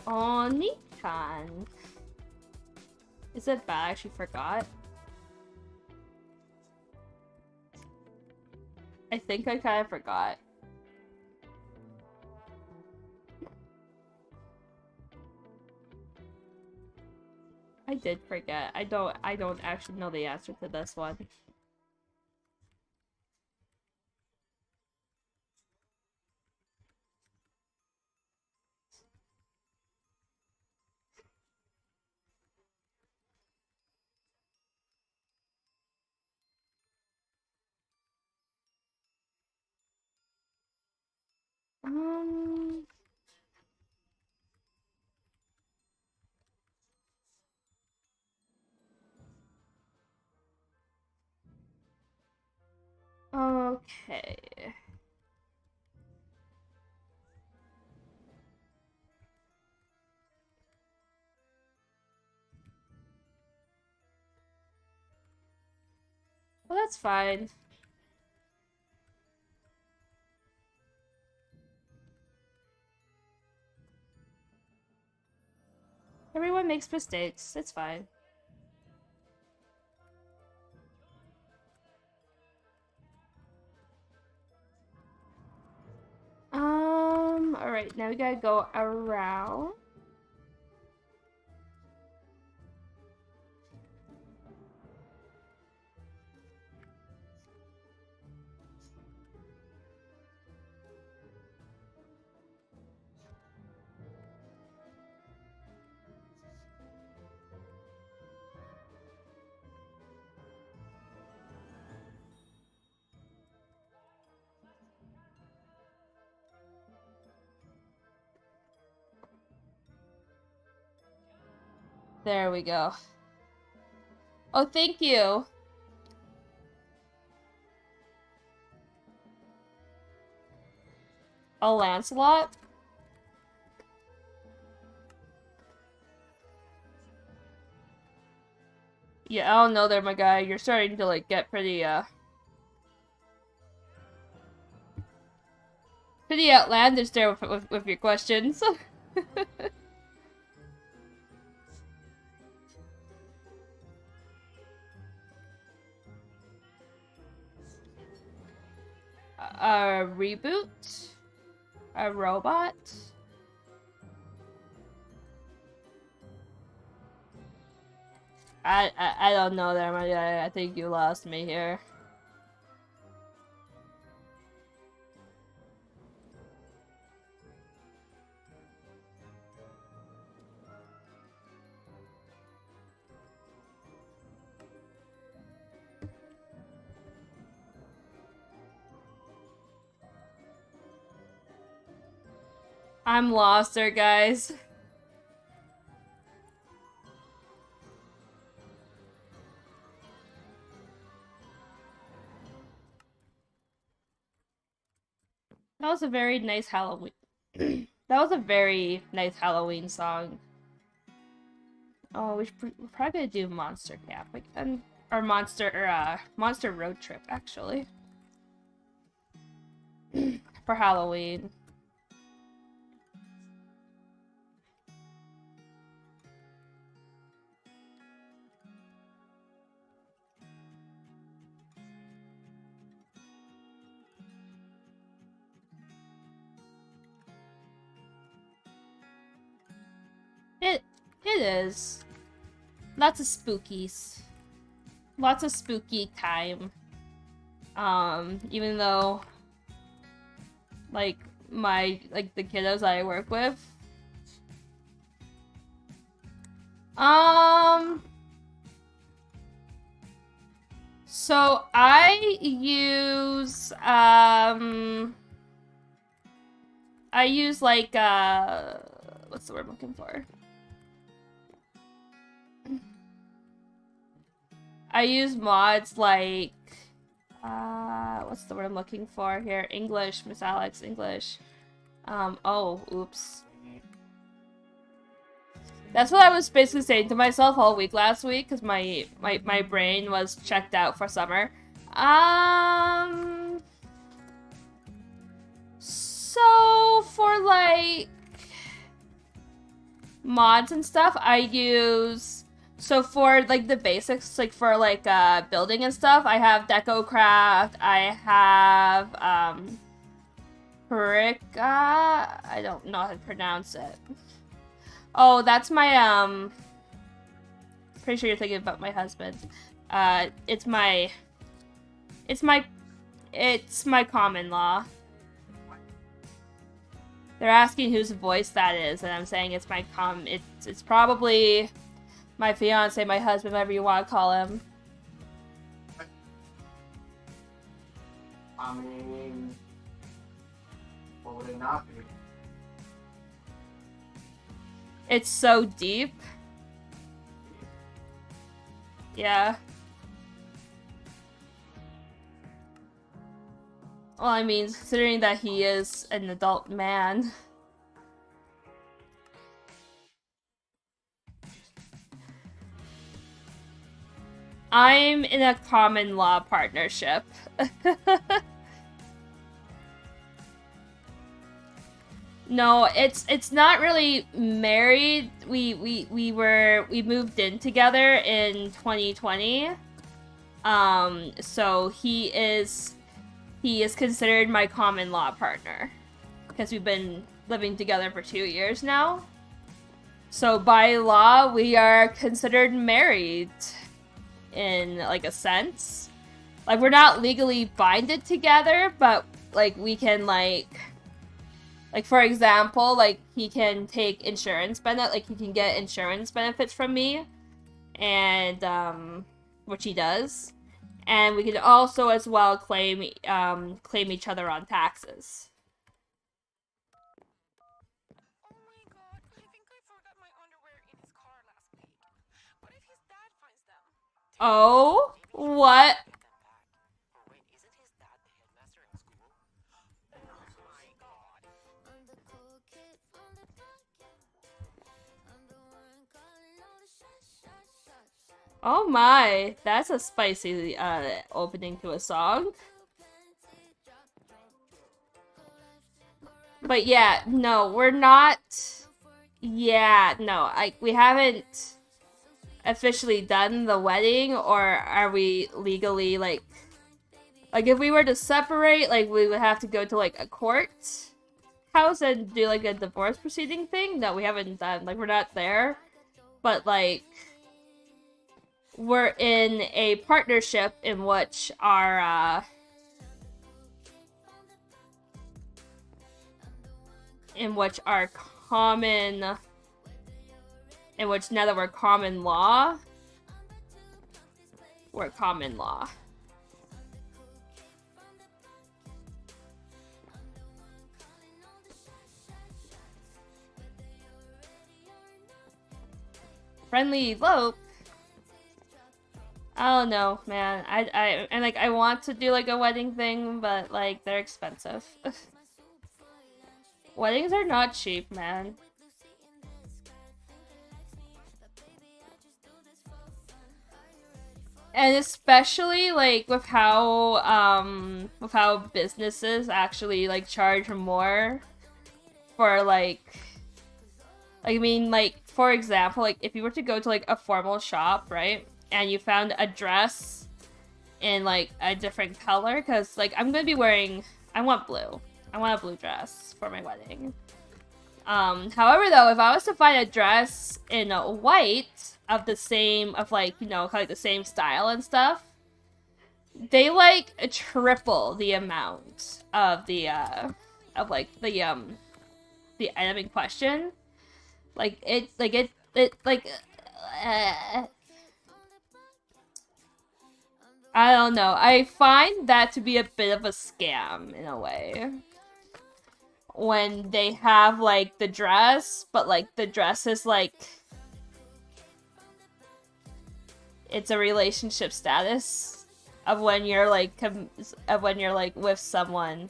Oni-chan. Is it bad? I actually forgot. I think I kind of forgot. I did forget. I don't actually know the answer to this one. Okay. Well, that's fine. Everyone makes mistakes. It's fine. Alright, now we gotta go around. There we go. Oh, thank you. A Lancelot? Yeah, I don't know there, my guy. You're starting to, like, get pretty, pretty outlandish there with your questions. A reboot? A robot? I don't know there, my guy. I think you lost me here. I'm lost there, guys. That was a very nice Halloween. That was a very nice Halloween song. Oh, we're probably gonna do Monster Camp again, or Monster Road Trip actually for Halloween. It is. Lots of spookies. Lots of spooky time. Even though, like, the kiddos I work with. So So I use like what's the word I'm looking for? I use mods like what's the word I'm looking for here? English, Miss Alex, English. Oh, oops. That's what I was basically saying to myself all week last week, because my brain was checked out for summer. So for like mods and stuff, I use, so for like the basics, like for like building and stuff, I have DecoCraft, I have Parika, I don't know how to pronounce it. Oh, that's my, pretty sure you're thinking about my husband. It's my common law. They're asking whose voice that is, and I'm saying it's my it's probably my fiance, my husband, whatever you want to call him. I mean, what would it not be? It's so deep. Yeah. Well, I mean, considering that he is an adult man. I'm in a common law partnership. No, it's not really married. We moved in together in 2020. So he is considered my common law partner because we've been living together for 2 years now. So by law, we are considered married in like a sense. Like we're not legally binded together, but like we can like for example, like he can take insurance like he can get insurance benefits from me, and which he does, and we can also as well claim each other on taxes. Oh my god, I think I forgot my underwear in his car last week. What if his dad finds them? Oh, what? Or wait, isn't his dad the headmaster in school? Oh my god. Oh my, that's a spicy opening to a song. But yeah, no, we're not. Yeah, no, we haven't officially done the wedding, or are we legally like if we were to separate, like we would have to go to like a court house and do like a divorce proceeding thing. No, we haven't done, like we're not there, but like we're in a partnership in which our common, in which now that we're common law, we're common law. Friendly elope? I don't know, man. And like I want to do like a wedding thing, but like they're expensive. Weddings are not cheap, man. And especially like with how businesses actually like charge more for like I mean, like for example, like if you were to go to like a formal shop, right, and you found a dress in like a different color, because like I'm gonna be wearing, I want a blue dress for my wedding. However though, if I was to find a dress in white of the same, of like, you know, like the same style and stuff, they like triple the amount of the item in question. I don't know. I find that to be a bit of a scam in a way. When they have like the dress, but like the dress is like it's a relationship status of when you're like with someone.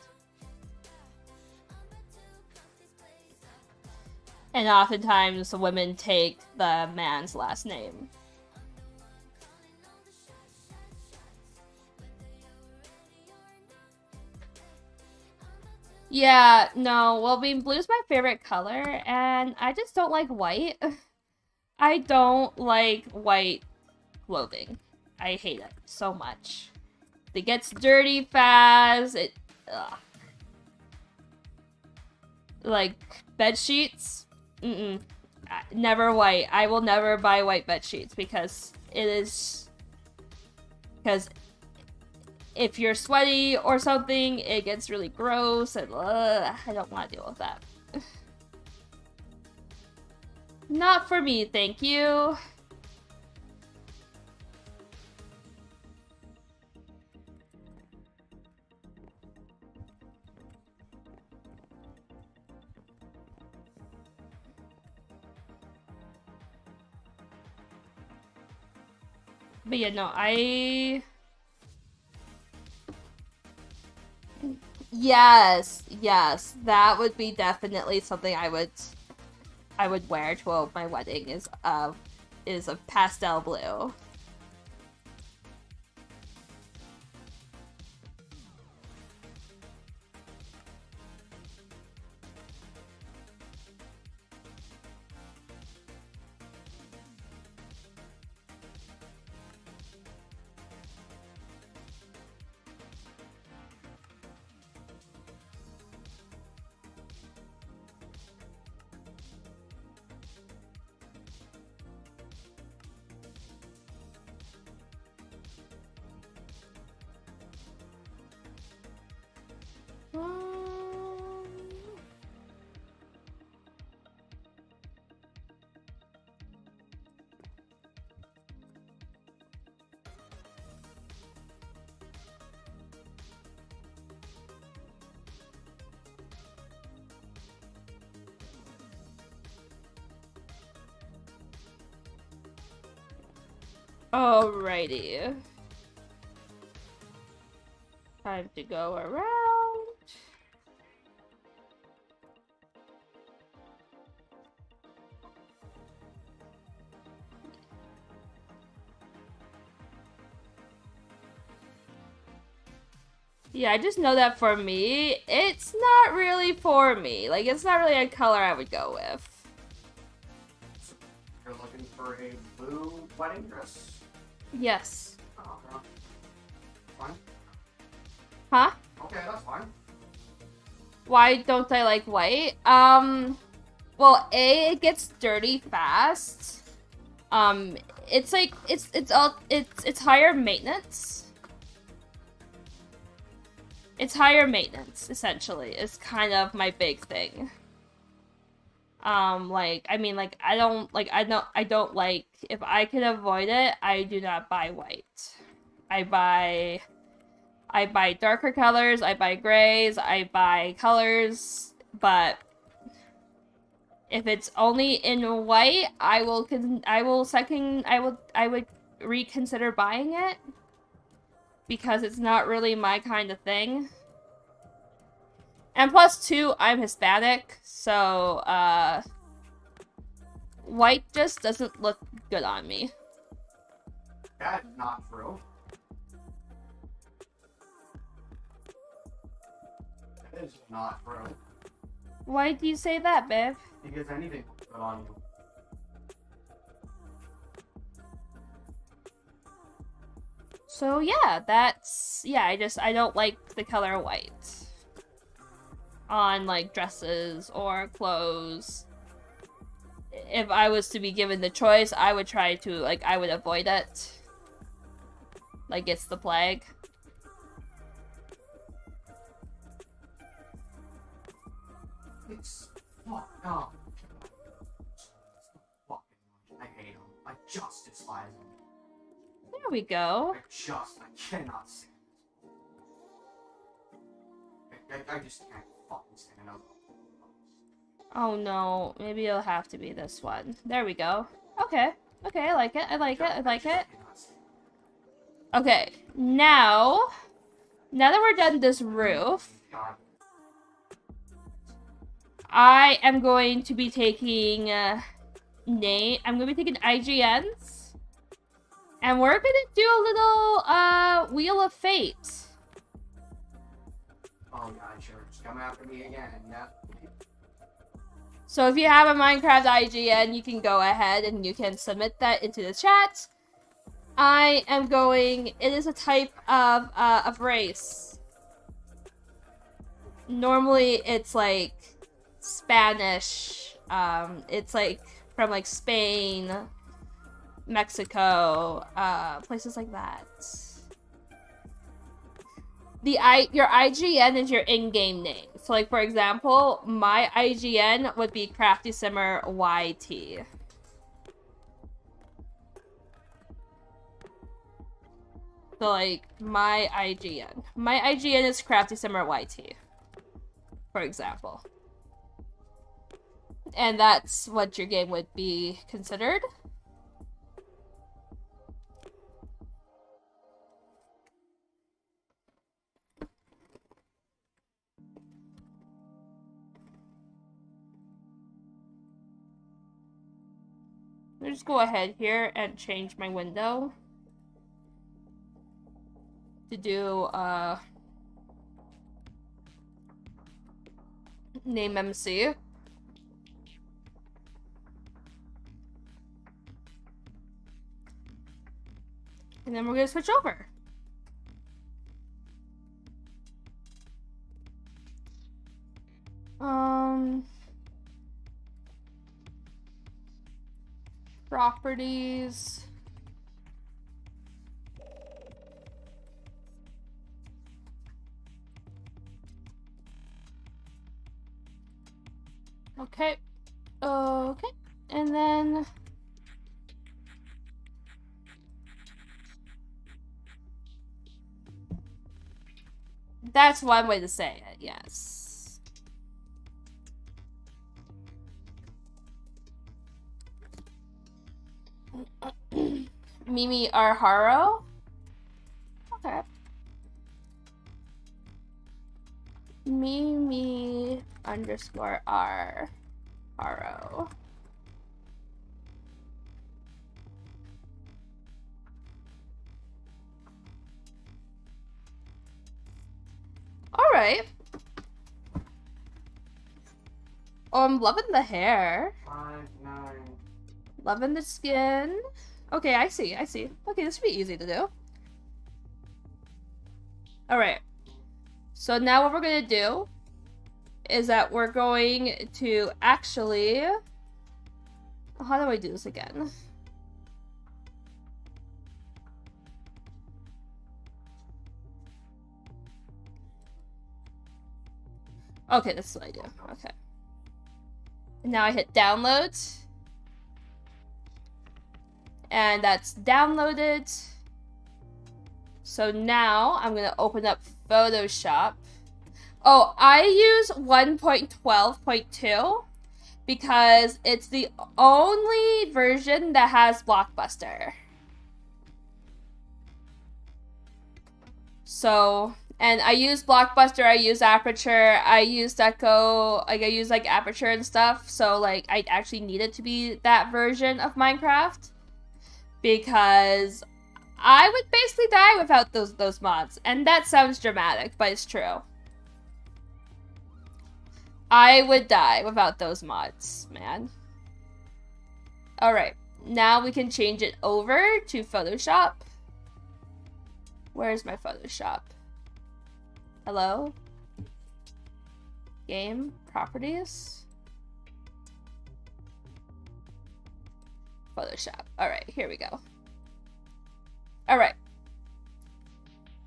And oftentimes women take the man's last name. Yeah, no, well, I mean, blue's my favorite color, and I just don't like white. I don't like white clothing. I hate it so much. It gets dirty fast, ugh. Like, bed sheets? Never white. I will never buy white bed sheets because if you're sweaty or something, it gets really gross, and I don't want to deal with that. Not for me, thank you. But yeah, no, Yes, that would be definitely something I would wear to my wedding is a pastel blue. Alrighty. Time to go around. Yeah, I just know that for me, it's not really for me. Like, it's not really a color I would go with. You're looking for a blue wedding dress? Yes. Oh, okay. Fine. Huh? Okay, that's fine. Why don't I like white? Well, A, it gets dirty fast. It's like, it's higher maintenance. It's higher maintenance, essentially, is kind of my big thing. Like, I mean, like, I don't like, if I can avoid it, I do not buy white. I buy darker colors, I buy grays, I buy colors, but if it's only in white, I would reconsider buying it. Because it's not really my kind of thing. And plus, too, I'm Hispanic, so, white just doesn't look good on me. That's not true. That is not true. Why do you say that, babe? Because anything looks good on you. So yeah, I don't like the color white on like dresses or clothes. If I was to be given the choice, I would try to, like, I would avoid it. Like, it's the plague. It's fucked up. I hate him. I just despise him. There we go. I cannot stand it. I just can't fucking stand it. Oh no, maybe it'll have to be this one. There we go. Okay. Okay, I like it. I like it. I like it. Okay, now that we're done this roof, God. I am going to be taking I'm going to be taking IGNs, and we're going to do a little Wheel of Fate. Oh god, sure. Just come after me again. Yeah. So if you have a Minecraft IGN, you can go ahead and you can submit that into the chat. I am going... It is a type of race. Normally, it's like Spanish. It's like from like Spain, Mexico, places like that. Your IGN is your in-game name. So like for example, my IGN would be Crafty Simmer YT. So like my IGN is Crafty Simmer YT, for example. And that's what your game would be considered. I'll just go ahead here and change my window to do name MC. And then we're gonna switch over. Properties. Okay. Okay. And then that's one way to say it, yes. Mimi Arharo? Okay. Mimi _ R Haro. Alright. Oh, I'm loving the hair. 5, 9. Loving the skin. Okay, I see. Okay, this should be easy to do. Alright. So now what we're gonna do is that we're going to actually... How do I do this again? Okay, this is what I do. Okay. And now I hit download. And that's downloaded. So now I'm going to open up Photoshop. Oh, I use 1.12.2 because it's the only version that has Blockbuster. So, and I use Blockbuster, I use Aperture, I use Deco, like I use like Aperture and stuff. So like I actually needed to be that version of Minecraft because I would basically die without those mods. And that sounds dramatic, but it's true. I would die without those mods, man. Alright, now we can change it over to Photoshop. Where's my Photoshop? Hello? Game, properties. Photoshop. Alright, here we go. Alright.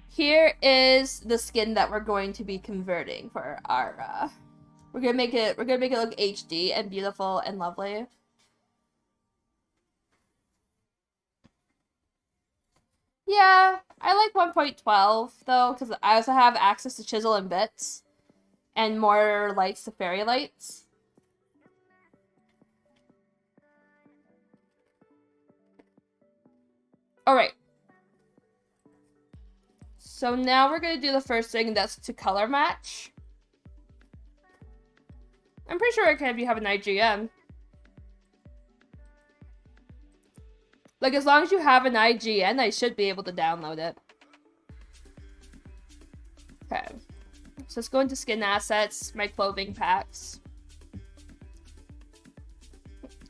Here is the skin that we're going to be converting for our we're gonna make it look HD and beautiful and lovely. Yeah, I like 1.12 though, because I also have access to chisel and bits and more lights to fairy lights. Alright. So now we're going to do the first thing, that's to color match. I'm pretty sure it can be have an IGN. Like, as long as you have an IGN, I should be able to download it. Okay. So let's go into skin assets, my clothing packs.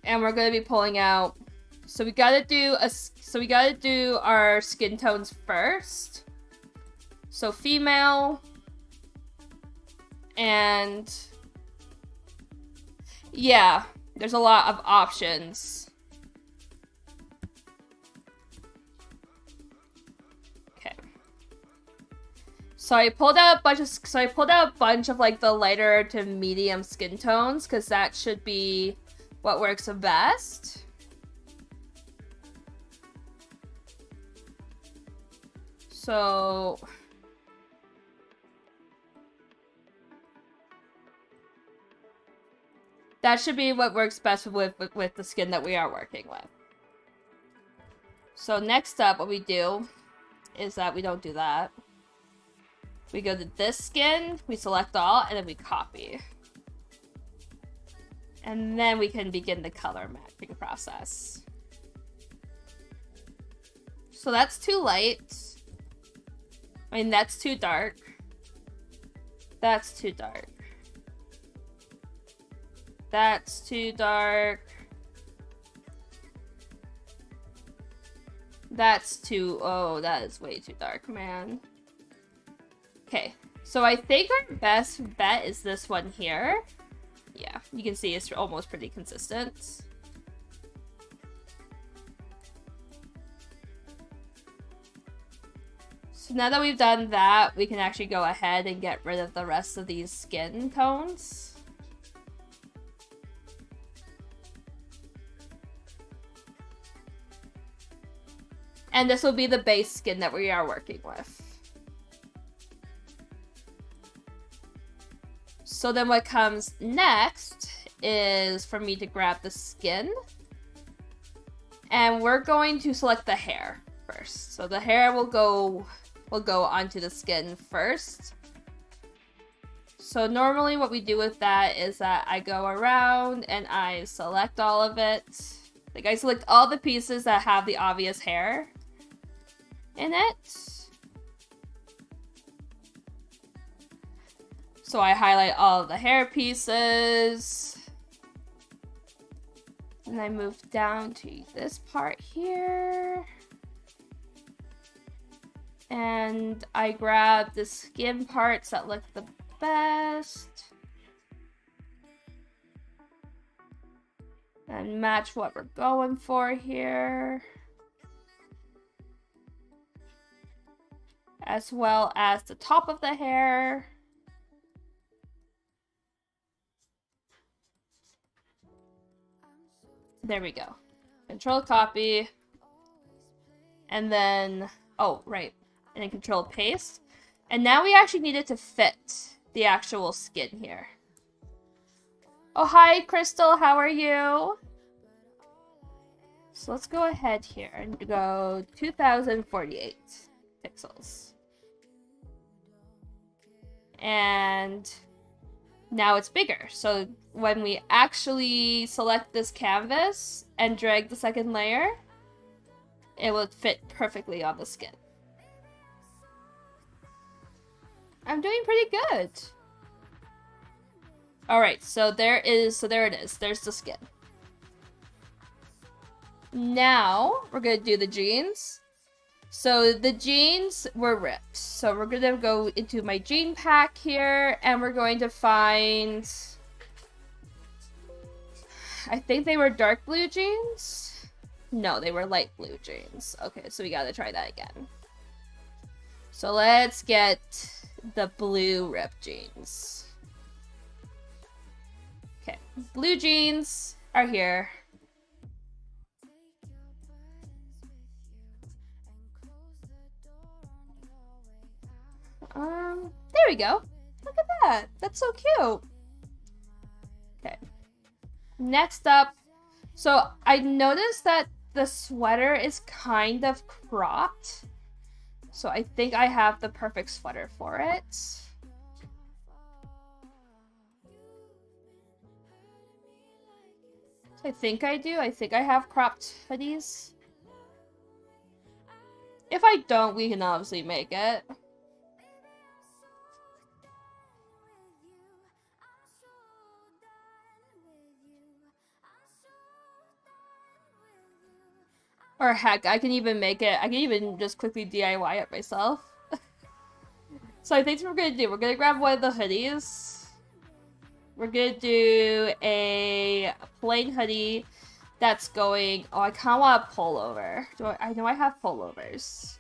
And we're going to be pulling out. So we got to do our skin tones first. So female and yeah, there's a lot of options. Okay. So I pulled out a bunch of like the lighter to medium skin tones because that should be what works the best. So that should be what works best with the skin that we are working with. So next up, what we do is that we don't do that. We go to this skin, we select all, and then we copy. And then we can begin the color matching process. So that's too light. I mean, that's too dark. That's too dark. That's too dark. That's too... Oh, that is way too dark, man. Okay, so I think our best bet is this one here. Yeah, you can see it's almost pretty consistent. So now that we've done that, we can actually go ahead and get rid of the rest of these skin tones. And this will be the base skin that we are working with. So then what comes next is for me to grab the skin. And we're going to select the hair first. So the hair will go onto the skin first. So normally what we do with that is that I go around and I select all of it. Like I select all the pieces that have the obvious hair in it. So I highlight all of the hair pieces. And I move down to this part here. And I grab the skin parts that look the best. And match what we're going for here. As well as the top of the hair. There we go. Control copy. And then, oh, right. And then control paste. And now we actually need it to fit the actual skin here. Oh, hi, Crystal. How are you? So let's go ahead here and go 2048 pixels. And now it's bigger. So when we actually select this canvas and drag the second layer, it will fit perfectly on the skin. I'm doing pretty good. Alright, so there it is. There's the skin. Now, we're gonna do the jeans. So the jeans were ripped. So we're gonna go into my jean pack here, and we're going to find... I think they were dark blue jeans? No, they were light blue jeans. Okay, so we gotta try that again. So let's get the blue ripped jeans. Okay, blue jeans are here. we go. Look at that. That's so cute. Okay. Next up, so I noticed that the sweater is kind of cropped. So I think I have the perfect sweater for it. I think I do. I think I have cropped hoodies. If I don't, we can obviously make it. Or heck, I can even make it. I can even just quickly DIY it myself. So I think what we're gonna do. We're gonna grab one of the hoodies. We're gonna do a plain hoodie that's going. Oh, I kind of want a pullover. I know I have pullovers.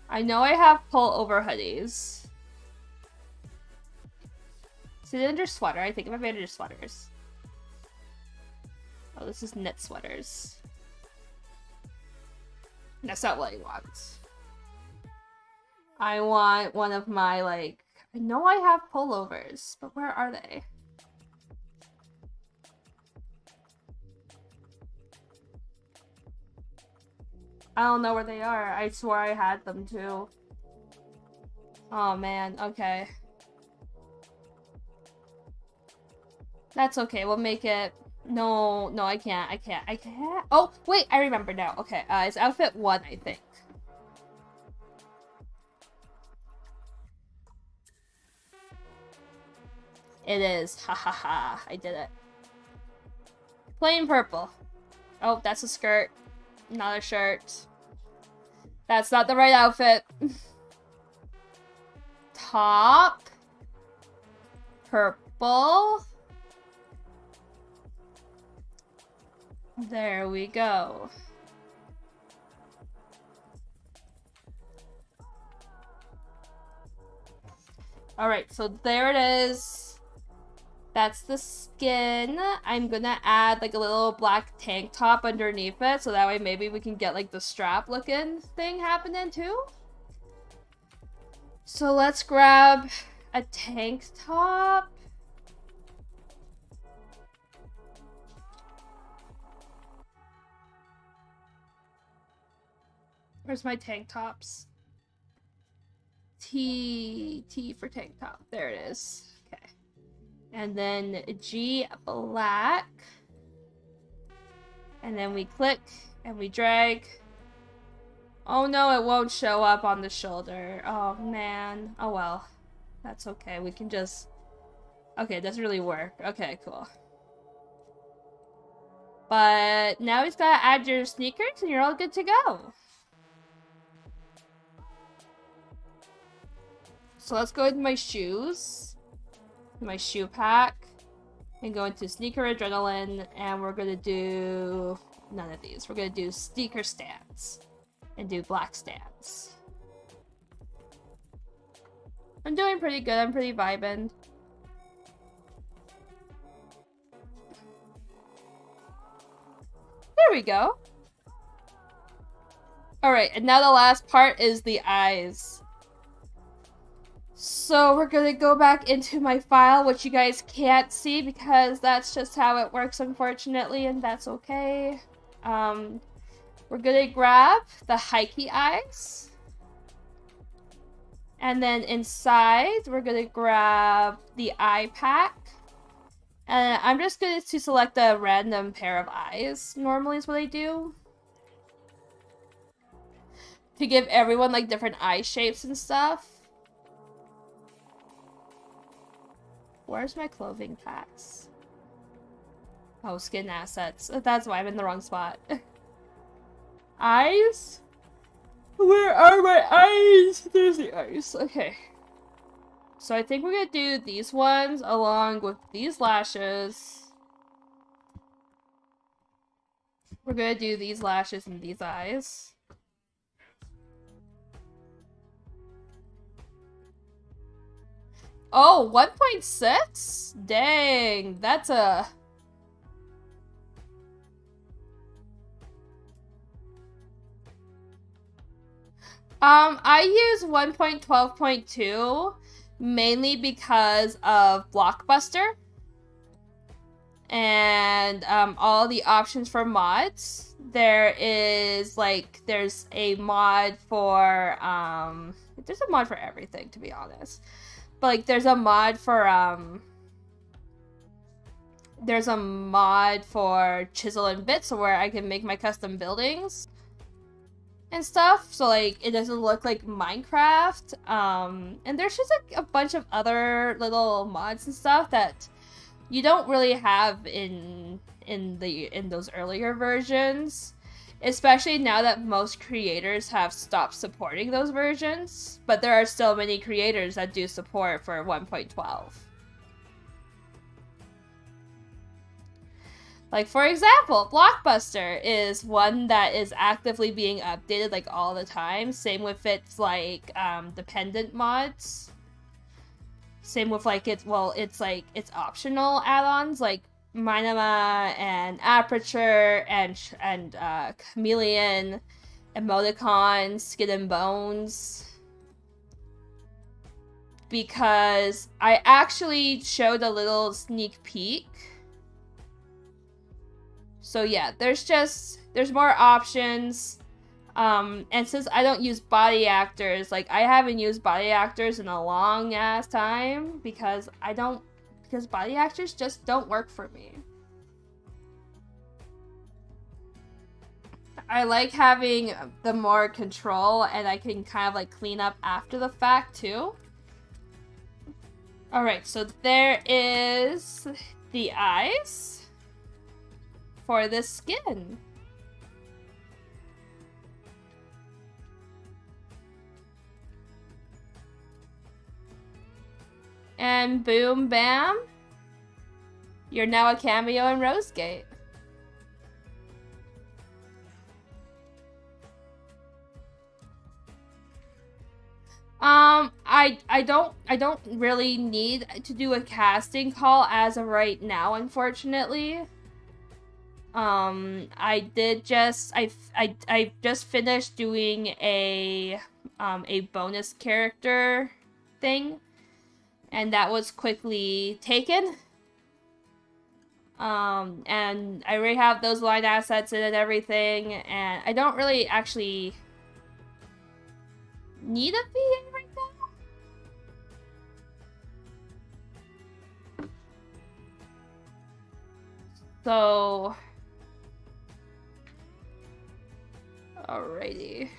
I know I have pullover hoodies. Is it under sweater? I think it might be under sweaters. Oh, this is knit sweaters. That's not what I want. I want one of my, like... I know I have pullovers, but where are they? I don't know where they are. I swore I had them too. Oh man, okay. That's okay, we'll make it... No, I can't. Oh, wait, I remember now. Okay, it's outfit 1, I think. It is. Ha ha ha. I did it. Plain purple. Oh, that's a skirt. Not a shirt. That's not the right outfit. Top. Purple. There we go. Alright, so there it is. That's the skin. I'm gonna add like a little black tank top underneath it, so that way maybe we can get like the strap looking thing happening too. So let's grab a tank top. Where's my tank tops? T for tank top. There it is. Okay. And then G black. And then we click and we drag. Oh no, it won't show up on the shoulder. Oh man. Oh well. That's okay. We can just... Okay, it doesn't really work. Okay, cool. But now we just gotta add your sneakers and you're all good to go. So let's go into my shoes, my shoe pack, and go into sneaker adrenaline, and we're gonna do none of these. We're gonna do sneaker stands and do black stands. I'm doing pretty good. I'm pretty vibing. There we go. Alright, and now the last part is the eyes. So we're gonna go back into my file, which you guys can't see because that's just how it works, unfortunately, and that's okay. We're gonna grab the hikey eyes. And then inside, we're gonna grab the eye pack. And I'm just going to select a random pair of eyes, normally is what I do. To give everyone, like, different eye shapes and stuff. Where's my clothing packs? Oh, skin assets. That's why I'm in the wrong spot. Eyes? Where are my eyes? There's the eyes. Okay. So I think we're gonna do these ones along with these lashes. We're gonna do these lashes and these eyes. Oh, 1.6? Dang, that's a... I use 1.12.2 mainly because of Blockbuster and all the options for mods. There's a mod for there's a mod for everything, to be honest. But like there's a mod for Chisel and Bits where I can make my custom buildings and stuff, so like it doesn't look like Minecraft. And there's just like a bunch of other little mods and stuff that you don't really have in those earlier versions, especially now that most creators have stopped supporting those versions, but there are still many creators that do support for 1.12. Like, for example, Blockbuster is one that is actively being updated, like, all the time. Same with its, like, dependent mods. Same with, like, it's optional add-ons, like Minima and Aperture and Chameleon, Emoticons, Skin and Bones. Because I actually showed a little sneak peek. So yeah, there's more options. And since I don't use body actors, like I haven't used body actors in a long ass time because body actors just don't work for me. I like having the more control, and I can kind of like clean up after the fact too. Alright, so there is the eyes for this skin. And boom bam, you're now a cameo in RoseGate. I don't really need to do a casting call as of right now, unfortunately. I just finished doing a bonus character thing, and that was quickly taken. And I already have those line assets in and everything, and I don't really actually need a VA right now. So, alrighty.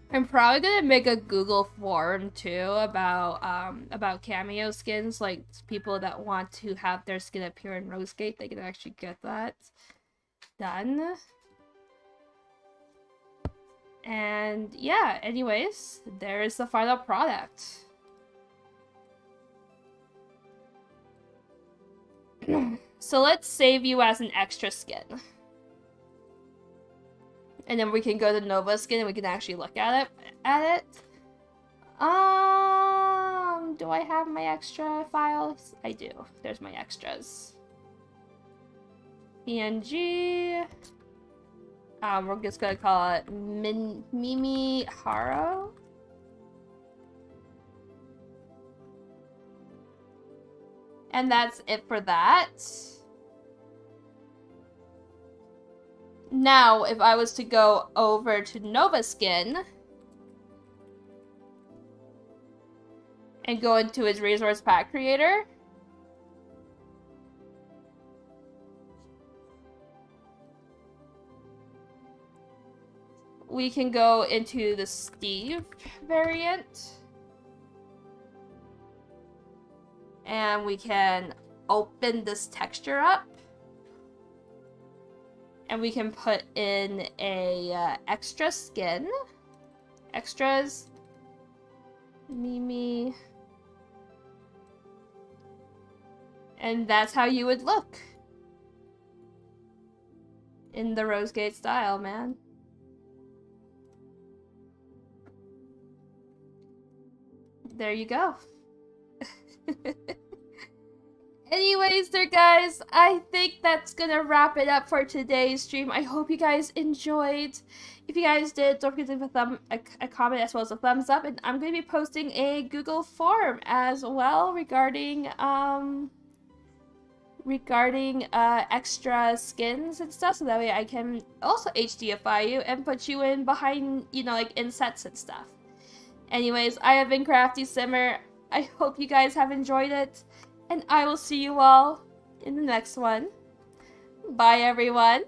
I'm probably gonna make a Google form too about cameo skins, like people that want to have their skin appear in RoseGate, they can actually get that done. And yeah, anyways, there is the final product. So let's save you as an extra skin. And then we can go to Nova Skin and we can actually look at it. Do I have my extra files? I do. There's my extras. PNG. We're just gonna call it Mimi Haro. And that's it for that. Now, if I was to go over to Nova Skin and go into his resource pack creator, we can go into the Steve variant, and we can open this texture up. And we can put in a extra skin. Extras. Mimi. And that's how you would look. In the RoseGate style, man. There you go. Anyways there, guys, I think that's gonna wrap it up for today's stream. I hope you guys enjoyed. If you guys did, don't forget to leave a comment as well as a thumbs up, and I'm gonna be posting a Google form as well regarding extra skins and stuff, so that way I can also HDFI you and put you in behind, you know, like in sets and stuff. Anyways, I have been Crafty Simmer. I hope you guys have enjoyed it, and I will see you all in the next one. Bye, everyone.